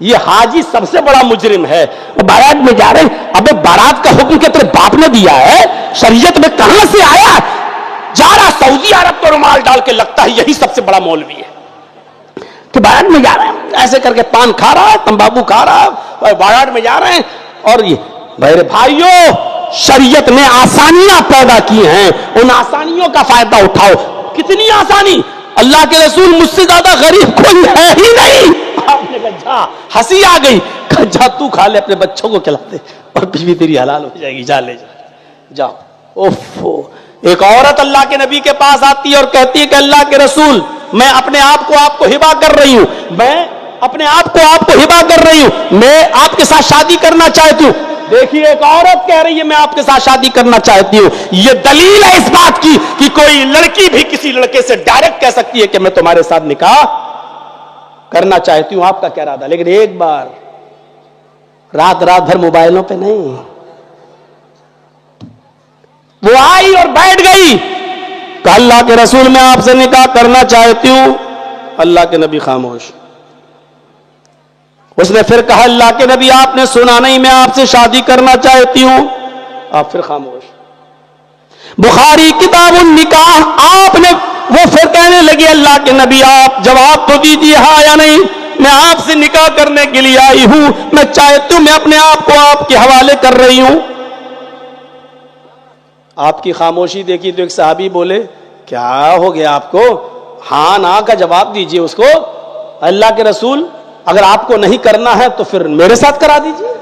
یہ حاجی سب سے بڑا مجرم ہے, بارات میں جا رہے ہیں. ابے بارات کا حکم کہ تیرے باپ نے دیا ہے, شریعت میں کہاں سے آیا؟ جا رہا سعودی عرب کو رومال ڈال کے, لگتا ہے یہی سب سے بڑا مولوی ہے کہ بارات میں جا رہے ہیں, ایسے کر کے پان کھا رہا ہے, تمباکو کھا رہا ہے, بارات میں جا رہے ہیں. اور یہ میرے بھائیوں, شریعت نے آسانیاں پیدا کی ہیں, ان آسانیوں کا فائدہ اٹھاؤ. کتنی آسانی, اللہ کے رسول مجھ سے زیادہ غریب کوئی ہے ہی نہیں. آپ نے کہا جا, ہنسی آ گئی, کہا جا تو کھا لے, اپنے بچوں کو کھلا دے, اور بیوی تیری حلال ہو جائے گی, جا لے جا. اوفو. ایک عورت اللہ کے نبی کے پاس آتی ہے اور کہتی ہے کہ اللہ کے رسول, میں اپنے آپ کو ہبا کر رہی ہوں, میں اپنے آپ کو ہبا کر رہی ہوں، میں آپ کے ساتھ شادی کرنا چاہتی ہوں۔ دیکھیے ایک عورت کہہ رہی ہے میں آپ کے ساتھ شادی کرنا چاہتی ہوں، یہ دلیل ہے اس بات کی کہ کوئی لڑکی بھی کسی لڑکے سے ڈائریکٹ کہہ سکتی ہے کہ میں تمہارے ساتھ نکاح کرنا چاہتی ہوں، آپ کا کیا ارادہ؟ لیکن ایک بار رات بھر موبائلوں پہ نہیں، وہ آئی اور بیٹھ گئی، کہ اللہ کے رسول میں آپ سے نکاح کرنا چاہتی ہوں۔ اللہ کے نبی خاموش۔ اس نے پھر کہا اللہ کے نبی آپ نے سنا نہیں میں آپ سے شادی کرنا چاہتی ہوں، آپ پھر خاموش۔ بخاری کتاب النکاح، آپ نے وہ پھر کہنے لگی اللہ کے نبی آپ جواب تو دیجیے ہاں یا نہیں، میں آپ سے نکاح کرنے کے لیے آئی ہوں، میں چاہتی ہوں، میں اپنے آپ کو آپ کے حوالے کر رہی ہوں۔ آپ کی خاموشی دیکھی تو ایک صحابی بولے کیا ہو گیا آپ کو؟ ہاں نا کا جواب دیجئے اس کو۔ اللہ کے رسول اگر آپ کو نہیں کرنا ہے تو پھر میرے ساتھ کرا دیجئے،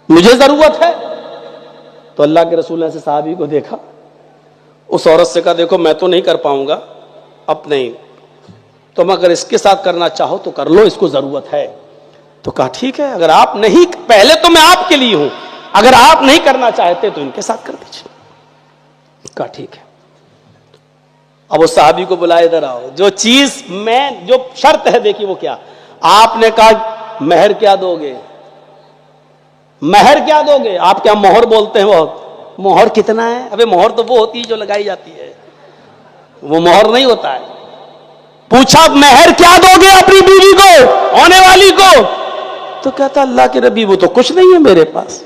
مجھے ضرورت ہے۔ تو اللہ کے رسول نے ایسے صحابی کو دیکھا، اس عورت سے کہا دیکھو میں تو نہیں کر پاؤں گا اب، نہیں تم اگر اس کے ساتھ کرنا چاہو تو کر لو، اس کو ضرورت ہے۔ تو کہا ٹھیک ہے، اگر آپ نہیں، پہلے تو میں آپ کے لیے ہوں، اگر آپ نہیں کرنا چاہتے تو ان کے ساتھ کر دیجیے۔ کہا ٹھیک ہے۔ اب اس صحابی کو بلائے ادھر آؤ، جو چیز میں جو شرط ہے دیکھیے وہ کیا؟ آپ نے کہا مہر کیا دو گے؟ مہر کیا دو گے؟ آپ کیا مہر بولتے ہیں؟ وہ مہر کتنا ہے؟ ابے مہر تو وہ ہوتی ہے جو لگائی جاتی ہے، وہ مہر نہیں ہوتا ہے۔ پوچھا مہر کیا دو گے اپنی بیوی کو، ہونے والی کو؟ تو کہتا اللہ کے نبی وہ تو کچھ نہیں ہے میرے پاس۔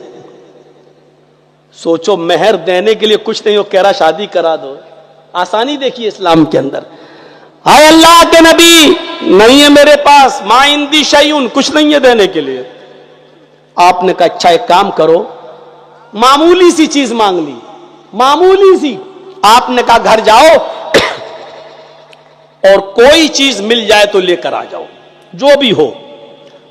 سوچو مہر دینے کے لیے کچھ نہیں ہو، کہہ رہا شادی کرا دو۔ آسانی دیکھیے اسلام کے اندر۔ اے اللہ کے نبی نہیں ہے میرے پاس، ما عندی شیء، کچھ نہیں ہے دینے کے لیے۔ آپ نے کہا اچھا ایک کام کرو، معمولی سی چیز مانگ لی، معمولی سی۔ آپ نے کہا گھر جاؤ اور کوئی چیز مل جائے تو لے کر آ جاؤ، جو بھی ہو۔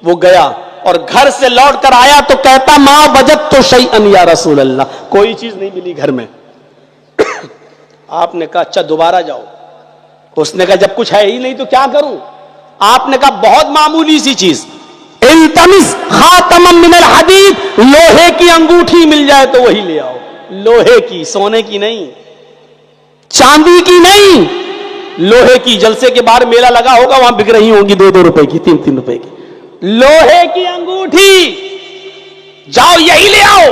وہ گیا اور گھر سے لوٹ کر آیا تو کہتا ما وجدت شیئا یا رسول اللہ، کوئی چیز نہیں ملی گھر میں۔ آپ نے کہا اچھا دوبارہ جاؤ۔ اس نے کہا جب کچھ ہے ہی نہیں تو کیا کروں؟ آپ نے کہا بہت معمولی سی چیز، التمس خاتما من الحدید، لوہے کی انگوٹھی مل جائے تو وہی لے آؤ، لوہے کی، سونے کی نہیں، چاندی کی نہیں، لوہے کی۔ جلسے کے باہر میلہ لگا ہوگا، وہاں بک رہی ہوں گی 2 روپے کی، 3 روپے کی، لوہے کی انگوٹھی، جاؤ یہی لے آؤ۔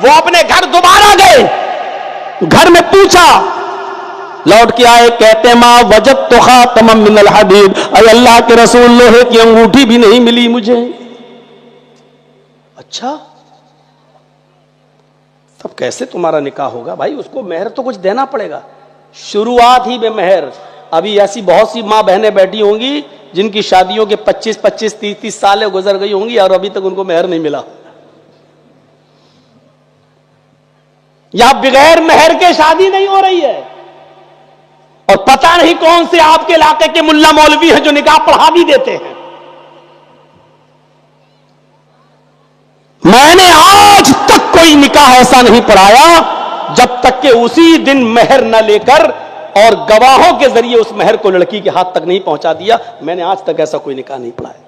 وہ اپنے گھر دوبارہ گئے، گھر میں پوچھا، لوٹ کے آئے، کہتے ما وجدت خاتما من الحدید، اے اللہ کے رسول لوہے کی انگوٹھی بھی نہیں ملی مجھے۔ اچھا تب کیسے تمہارا نکاح ہوگا؟ بھائی اس کو مہر تو کچھ دینا پڑے گا، شروعات ہی بے مہر۔ ابھی ایسی بہت سی ماں بہنیں بیٹھی ہوں گی جن کی شادیوں کے 25 30 سالیں گزر گئی ہوں گی اور ابھی تک ان کو مہر نہیں ملا، یا بغیر مہر کے شادی نہیں ہو رہی ہے، اور پتہ نہیں کون سے آپ کے علاقے کے ملا مولوی ہیں جو نکاح پڑھا بھی دیتے ہیں۔ میں نے آج تک کوئی نکاح ایسا نہیں پڑھایا جب تک کہ اسی دن مہر نہ لے کر اور گواہوں کے ذریعے اس مہر کو لڑکی کے ہاتھ تک نہیں پہنچا دیا۔ میں نے آج تک ایسا کوئی نکاح نہیں پڑھایا۔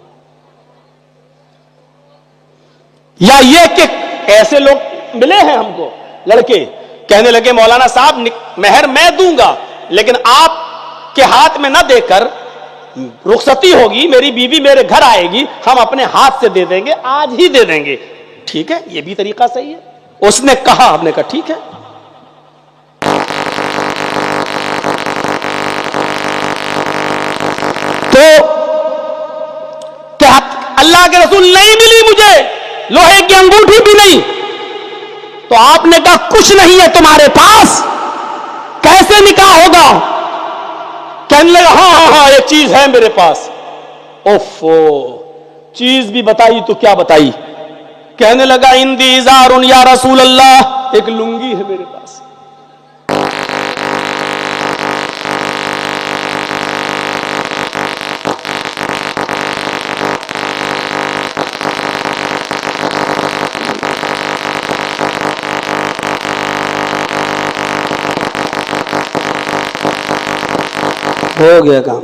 یا یہ کہ ایسے لوگ ملے ہیں ہم کو، لڑکے کہنے لگے مولانا صاحب مہر میں دوں گا لیکن آپ کے ہاتھ میں نہ دے کر رخصتی ہوگی، میری بیوی میرے گھر آئے گی، ہم اپنے ہاتھ سے دے دیں گے، آج ہی دے دیں گے۔ ٹھیک ہے، یہ بھی طریقہ صحیح ہے۔ اس نے کہا، ہم نے کہا ٹھیک ہے۔ تو کیا اللہ کے رسول نہیں ملی مجھے، لوہے کی انگوٹھی بھی نہیں؟ تو آپ نے کہا کچھ نہیں ہے تمہارے پاس، کیسے نکاح ہوگا؟ کہنے لگا ہاں ایک چیز ہے میرے پاس۔ اوفو، چیز بھی بتائی تو کیا بتائی؟ کہنے لگا اندی ازار یا رسول اللہ، ایک لنگی ہے میرے پاس۔ ہو گیا کام۔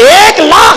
1,00,000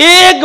1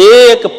1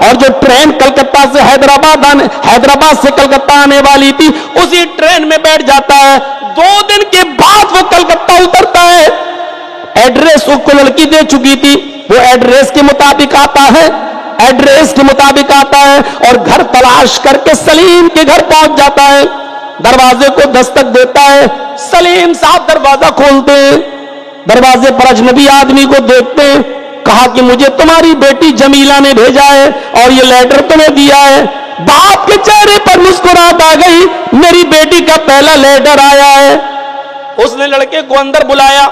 اور جو ٹرین کلکتہ سے حیدرآباد سے کلکتہ آنے والی تھی اسی ٹرین میں بیٹھ جاتا ہے. 2 دن کے بعد وہ کلکتہ اترتا ہے. ایڈریس اس کو لڑکی دے چکی تھی, وہ ایڈریس کے مطابق آتا ہے, اور گھر تلاش کر کے سلیم کے گھر پہنچ جاتا ہے. دروازے کو دستک دیتا ہے, سلیم صاحب دروازہ کھولتے ہیں. دروازے پر اجنبی آدمی کو دیکھتے ہیں. کہا کہ مجھے تمہاری بیٹی جمیلہ نے بھیجا ہے اور یہ لیٹر تمہیں دیا ہے. باپ کے چہرے پر مسکراہٹ آ گئی, میری بیٹی کا پہلا لیٹر آیا ہے. اس نے لڑکے کو اندر بلایا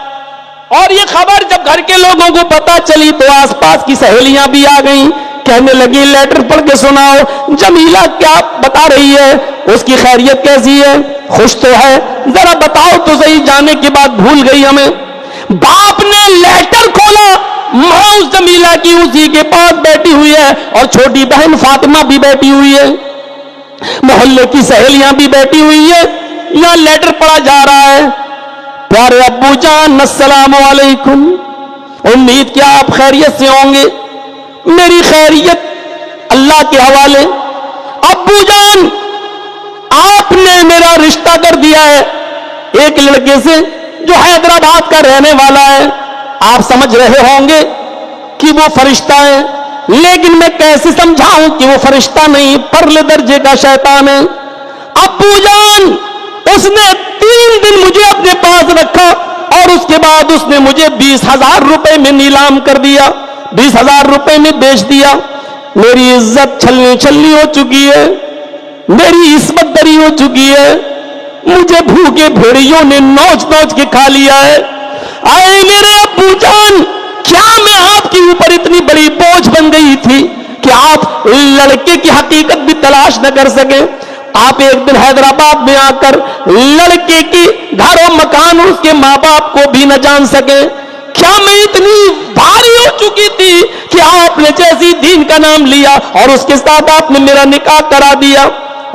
اور یہ خبر جب گھر کے لوگوں کو پتا چلی تو آس پاس کی سہیلیاں بھی آ گئیں. کہنے لگی لیٹر پڑھ کے سناؤ, جمیلہ کیا بتا رہی ہے, اس کی خیریت کیسی ہے, خوش تو ہے, ذرا بتاؤ تو صحیح. جانے کے بعد بھول گئی ہمیں. باپ نے لیٹر کھولا, ماں اس جمیلہ کی اسی کے پاس بیٹھی ہوئی ہے اور چھوٹی بہن فاطمہ بھی بیٹھی ہوئی ہے, محلے کی سہیلیاں بھی بیٹھی ہوئی ہے. یہاں لیٹر پڑھا جا رہا ہے, پیارے ابو جان السلام علیکم, امید کیا آپ خیریت سے ہوں گے. میری خیریت اللہ کے حوالے. ابو جان آپ نے میرا رشتہ کر دیا ہے ایک لڑکے سے جو حیدرآباد کا رہنے والا ہے. آپ سمجھ رہے ہوں گے کہ وہ فرشتہ ہے, لیکن میں کیسے سمجھاؤں کہ وہ فرشتہ نہیں, پرلے درجے کا شیطان ہے. ابو جان اس نے 3 دن مجھے اپنے پاس رکھا اور اس کے بعد اس نے مجھے 20,000 روپے میں نیلام کر دیا, 20,000 روپے میں بیچ دیا. میری عزت چھلنی چھلنی ہو چکی ہے, میری عصمت دری ہو چکی ہے. مجھے بھوکے بھیڑیوں نے نوچ نوچ کے کھا لیا ہے. آئے میرے ابو جان, کیا میں آپ کے اوپر اتنی بڑی بوجھ بن گئی تھی کہ آپ لڑکے کی حقیقت بھی تلاش نہ کر سکیں. آپ ایک دن حیدرآباد میں آ کر لڑکے کی گھر و مکان اور اس کے ماں باپ کو بھی نہ جان سکیں. کیا میں اتنی بھاری ہو چکی تھی کہ آپ نے جیسی دین کا نام لیا اور اس کے ساتھ آپ نے میرا نکاح کرا دیا.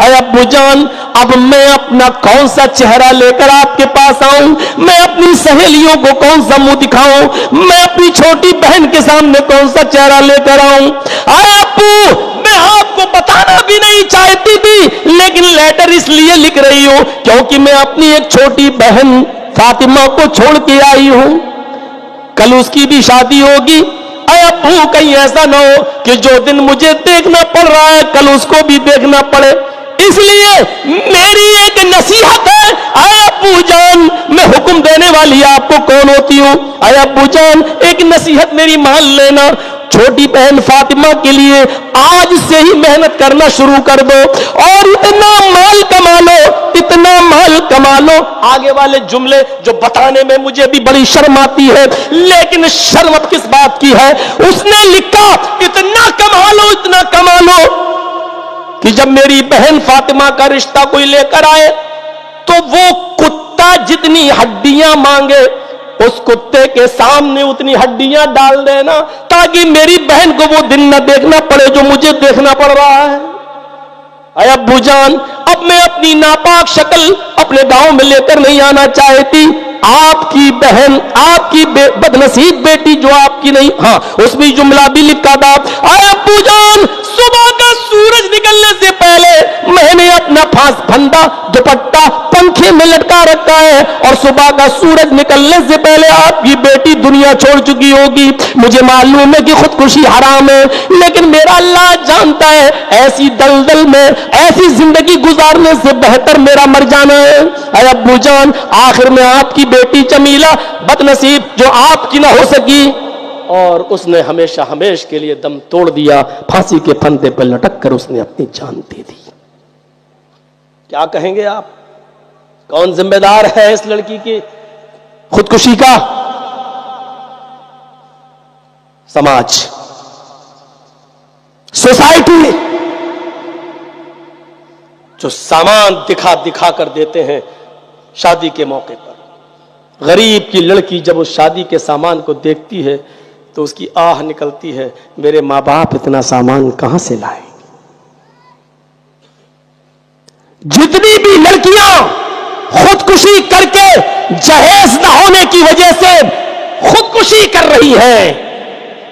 اے ابو جان, اب میں اپنا کون سا چہرہ لے کر آپ کے پاس آؤں, میں اپنی سہیلیوں کو کون سا منہ دکھاؤں, میں اپنی چھوٹی بہن کے سامنے کون سا چہرہ لے کر آؤں. اے ابو, میں آپ کو بتانا بھی نہیں چاہتی تھی, لیکن لیٹر اس لیے لکھ رہی ہوں کیونکہ میں اپنی ایک چھوٹی بہن فاطمہ کو چھوڑ کے آئی ہوں, کل اس کی بھی شادی ہوگی. اے ابو, کہیں ایسا نہ ہو کہ جو دن مجھے دیکھنا پڑ رہا ہے کل اس کو بھی دیکھنا پڑے. اس لیے میری ایک نصیحت ہے. اے ابو جان, میں حکم دینے والی آپ کو کون ہوتی ہوں. اے ابو جان, ایک نصیحت میری مان لینا, چھوٹی بہن فاطمہ کے لیے آج سے ہی محنت کرنا شروع کر دو اور اتنا مال کما لو, اتنا مال کما لو. آگے والے جملے جو بتانے میں مجھے بھی بڑی شرم آتی ہے, لیکن شرم اب کس بات کی ہے. اس نے لکھا اتنا کما لو, اتنا کما لو کہ جب میری بہن فاطمہ کا رشتہ کوئی لے کر آئے تو وہ کتا جتنی ہڈیاں مانگے اس کتے کے سامنے اتنی ہڈیاں ڈال دینا تاکہ میری بہن کو وہ دن نہ دیکھنا پڑے جو مجھے دیکھنا پڑ رہا ہے. اے ابو جان, اب میں اپنی ناپاک شکل اپنے گاؤں میں لے کر نہیں آنا چاہتی. آپ کی بہن, آپ کی بدنصیب بیٹی جو آپ کی نہیں, ہاں اس میں جملہ بھی لکھا تھا. اے ابو جان, صبح کا سورج نکلنے سے پہلے میں نے اپنا پھندا دوپٹہ پنکھے میں لٹکا رکھا ہے اور صبح کا سورج نکلنے سے پہلے آپ کی بیٹی دنیا چھوڑ چکی ہوگی. مجھے معلوم ہے کہ خودکشی حرام ہے, لیکن میرا اللہ جانتا ہے ایسی دلدل میں ایسی زندگی گزارنے سے بہتر میرا مر جانا ہے. اے ابو جان, آخر میں آپ کی بیٹی جمیلہ بدنصیب جو آپ کی نہ ہو سکی اور اس نے ہمیشہ ہمیش کے لیے دم توڑ دیا, پھانسی کے پھندے پر لٹک کر اس نے اپنی جان دے دی. کیا کہیں گے آپ, کون ذمہ دار ہے اس لڑکی کی خودکشی کا؟ سماج, سوسائٹی, جو سامان دکھا دکھا کر دیتے ہیں شادی کے موقع پر. غریب کی لڑکی جب اس شادی کے سامان کو دیکھتی ہے تو اس کی آہ نکلتی ہے, میرے ماں باپ اتنا سامان کہاں سے لائیں. جتنی بھی لڑکیاں خودکشی کر کے جہیز نہ ہونے کی وجہ سے خودکشی کر رہی ہیں,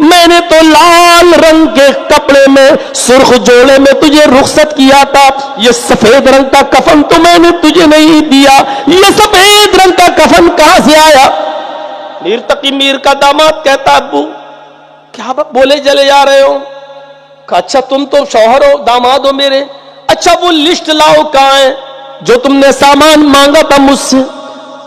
میں نے تو لال رنگ کے کپڑے میں سرخ جوڑے میں تجھے رخصت کیا تھا، یہ سفید رنگ کا کفن تو میں نے تجھے نہیں دیا، یہ سفید رنگ کا کفن کہاں سے آیا؟ میر تقی میر کا داماد کہتا ابو کیا بولے چلے جا رہے ہو؟ کہا اچھا تم تو شوہر ہو داماد ہو میرے، اچھا وہ لسٹ لاؤ کہاں ہے جو تم نے سامان مانگا تھا مجھ سے؟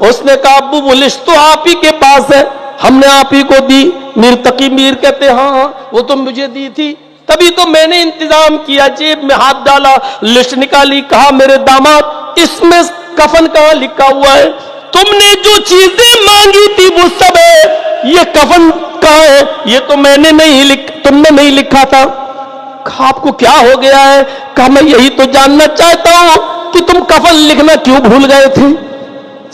اس نے کہا ابو وہ لسٹ تو آپ ہی کے پاس ہے، ہم نے آپ ہی کو دی۔ میر تقی میر کہتے ہاں وہ تو مجھے دی تھی، تبھی تو میں نے انتظام کیا، جیب میں ہاتھ ڈالا، لسٹ نکالی، کہا میرے داماد اس میں کفن کہاں لکھا ہوا ہے؟ تم نے جو چیزیں مانگی تھی وہ سب ہے، یہ کفن کہاں ہے؟ یہ تو میں نے تم نے نہیں لکھا تھا۔ کہا آپ کو کیا ہو گیا ہے؟ کہا میں یہی تو جاننا چاہتا ہوں کہ تم کفن لکھنا کیوں بھول گئے تھے؟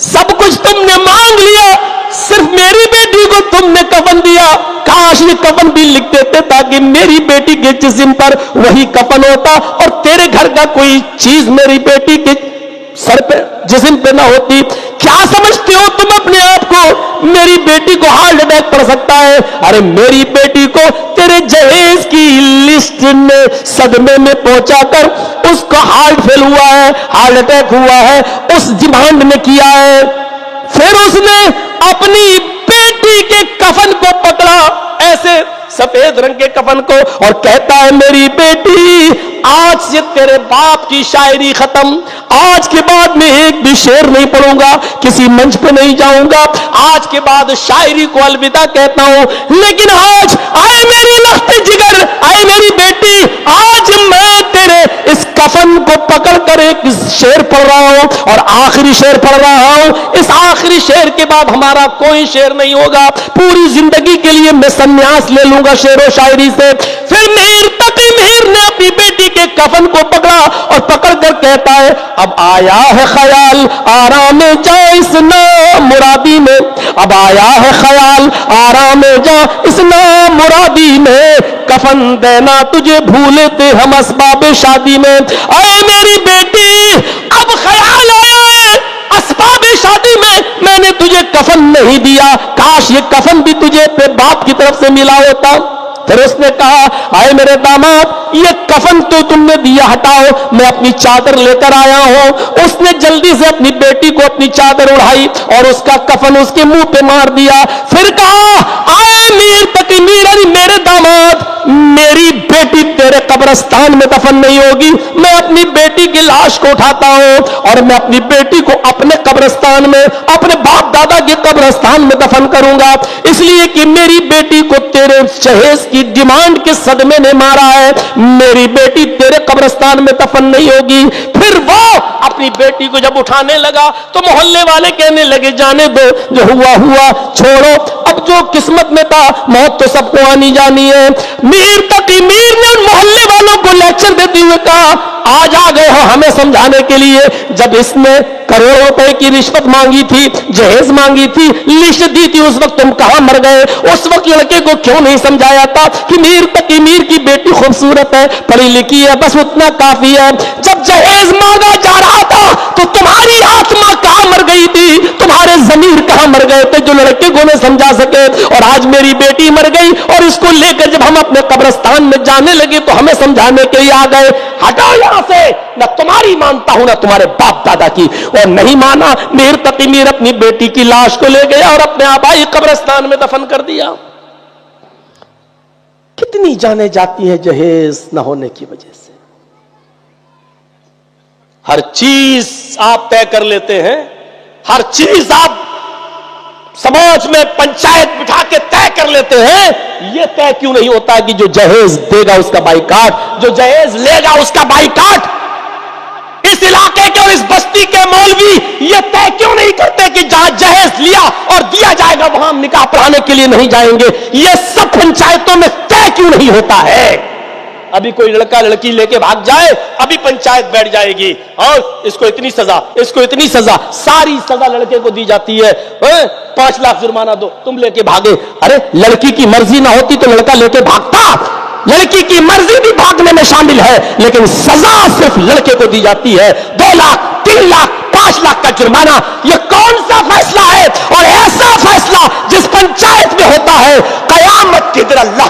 سب کچھ تم نے مانگ لیا، صرف میری بیٹی کو تم نے کفن دیا، کاش یہ کفن بھی لکھ دیتے تاکہ میری بیٹی کے جسم پر وہی کفن ہوتا اور تیرے گھر کا کوئی چیز میری بیٹی کے سر پہ جسم پہ نہ ہوتی۔ کیا سمجھتے ہو تم اپنے آپ کو؟ میری بیٹی کو ہارٹ اٹیک پڑ سکتا ہے، ارے میری بیٹی کو تیرے جہیز کی لسٹ نے صدمے میں پہنچا کر اس کا ہارٹ فیل ہوا ہے، ہارٹ اٹیک ہوا ہے، اس ڈیمانڈ نے کیا ہے۔ پھر اس نے اپنی بیٹی کے کفن کو پکڑا، ایسے سفید رنگ کے کفن کو، اور کہتا ہے میری بیٹی آج سے تیرے باپ کی شاعری ختم، آج کے بعد میں ایک بھی شعر نہیں پڑھوں گا، کسی منچ پہ نہیں جاؤں گا، آج کے بعد شاعری کو الوداع کہتا ہوں، لیکن آج آئے میری لخت جگر، آئے میری بیٹی، آج میں تیرے اس کفن کو پکڑ کر ایک شعر پڑھ رہا ہوں اور آخری شعر پڑھ رہا ہوں، اس آخری شعر کے بعد ہمارا کوئی شعر نہیں ہوگا، پوری زندگی کے لیے میں سنیاس لے لوں گا شعر و شاعری سے۔ پھر میر تقی میر نے اپنی بیٹی کے کفن کو پکڑا اور پکڑ کر کہتا ہے اب آیا ہے خیال آرام جا اس نامرادی میں، اب آیا ہے خیال آرام جا اس نامرادی میں، کفن دینا تجھے بھولے تھے ہم اسباب شادی میں۔ اے میری بیٹی اب خیال آیا ہے اسباب شادی میں نے تجھے کفن نہیں دیا، کاش یہ کفن بھی تجھے اپنے باپ کی طرف سے ملا ہوتا۔ پھر اس نے کہا آئے میرے داماد یہ کفن تو تم نے دیا ہٹاؤ، میں اپنی چادر لے کر آیا ہوں۔ اس نے جلدی سے اپنی بیٹی کو اپنی چادر اڑائی اور اس کا کفن اس کے منہ پہ مار دیا۔ پھر کہا آئے میر تقی میر، میرے داماد میری بیٹی تیرے قبرستان میں دفن نہیں ہوگی، میں اپنی بیٹی کی لاش کو اٹھاتا ہوں اور میں اپنی بیٹی کو اپنے قبرستان میں اپنے باپ دادا کے قبرستان میں دفن کروں گا، اس لیے کہ میری بیٹی کو تیرے جہیز کی ڈیمانڈ کے صدمے نے مارا ہے، میری بیٹی تیرے قبرستان میں دفن نہیں ہوگی۔ پھر وہ اپنی بیٹی کو جب اٹھانے لگا تو محلے والے کہنے لگے جانے دو، جو ہوا ہوا چھوڑو، اب جو قسمت میں تھا موت تو سب کو آنی جانی ہے۔ میر تقی میر نے ان محلے والوں کو لیکچر دیتے ہوئے کہا آج آ گئے ہو ہمیں سمجھانے کے لیے، جب اس نے کروڑوں روپے کی رشوت مانگی تھی، جہیز مانگی تھی، لسٹ دی تھی، اس وقت تم کہاں مر گئے؟ اس وقت لڑکے کو کیوں نہیں سمجھایا تھا کہ میر تقی میر کی بیٹی خوبصورت ہے، پڑھی لکھی ہے، بس اتنا کافی ہے؟ جب جہیز مانگا جا رہا تھا تو تمہاری آتما کہاں مر گئی تھی، تمہارے ضمیر کہاں مر گئے تھے جو لڑکے کو نہ سمجھا سکے؟ اور آج میری بیٹی مر گئی اور اس کو لے کر جب ہم اپنے قبرستان میں جانے لگے تو ہمیں سمجھانے کے لیے آ گئے۔ ہٹاؤ یہاں سے، نہ تمہاری مانتا ہوں نہ تمہارے باپ دادا کی۔ اور نہیں مانا، میر تقی میر اپنی بیٹی کی لاش کو لے گیا اور اپنے آبائی قبرستان میں دفن کر دیا۔ کتنی جانیں جاتی ہیں جہیز نہ ہونے کی وجہ سے۔ ہر چیز آپ طے کر لیتے ہیں، ہر چیز آپ سماج میں پنچایت بٹھا کے طے کر لیتے ہیں، یہ طے کیوں نہیں ہوتا کہ جو جہیز دے گا اس کا بائیکاٹ، جو جہیز لے گا اس کا بائیکاٹ؟ اس علاقے کے اور اس بستی کے مولوی یہ طے کیوں نہیں کرتے کہ جہاں جہیز لیا اور دیا جائے گا وہاں ہم نکاح پڑھانے کے لیے نہیں جائیں گے؟ یہ سب پنچایتوں میں طے کیوں نہیں ہوتا ہے؟ ابھی کوئی لڑکا لڑکی لے کے بھاگ جائے، ابھی پنچایت بیٹھ جائے گی اور اس کو اتنی سزا، اس کو اتنی سزا، ساری سزا لڑکے کو دی جاتی ہے، 5 لاکھ جرمانہ دو، تم لے کے بھاگے۔ ارے لڑکی کی مرضی نہ ہوتی تو لڑکا لے کے بھاگتا، لڑکی کی مرضی بھی بھاگنے میں شامل ہے، لیکن سزا صرف لڑکے کو دی جاتی ہے۔ 2 لاکھ 3 لاکھ 5 لاکھ کا جرمانہ، یہ کون سا فیصلہ ہے؟ اور ایسا فیصلہ جس پنچایت میں ہوتا ہے قیامت کہ ادھر اللہ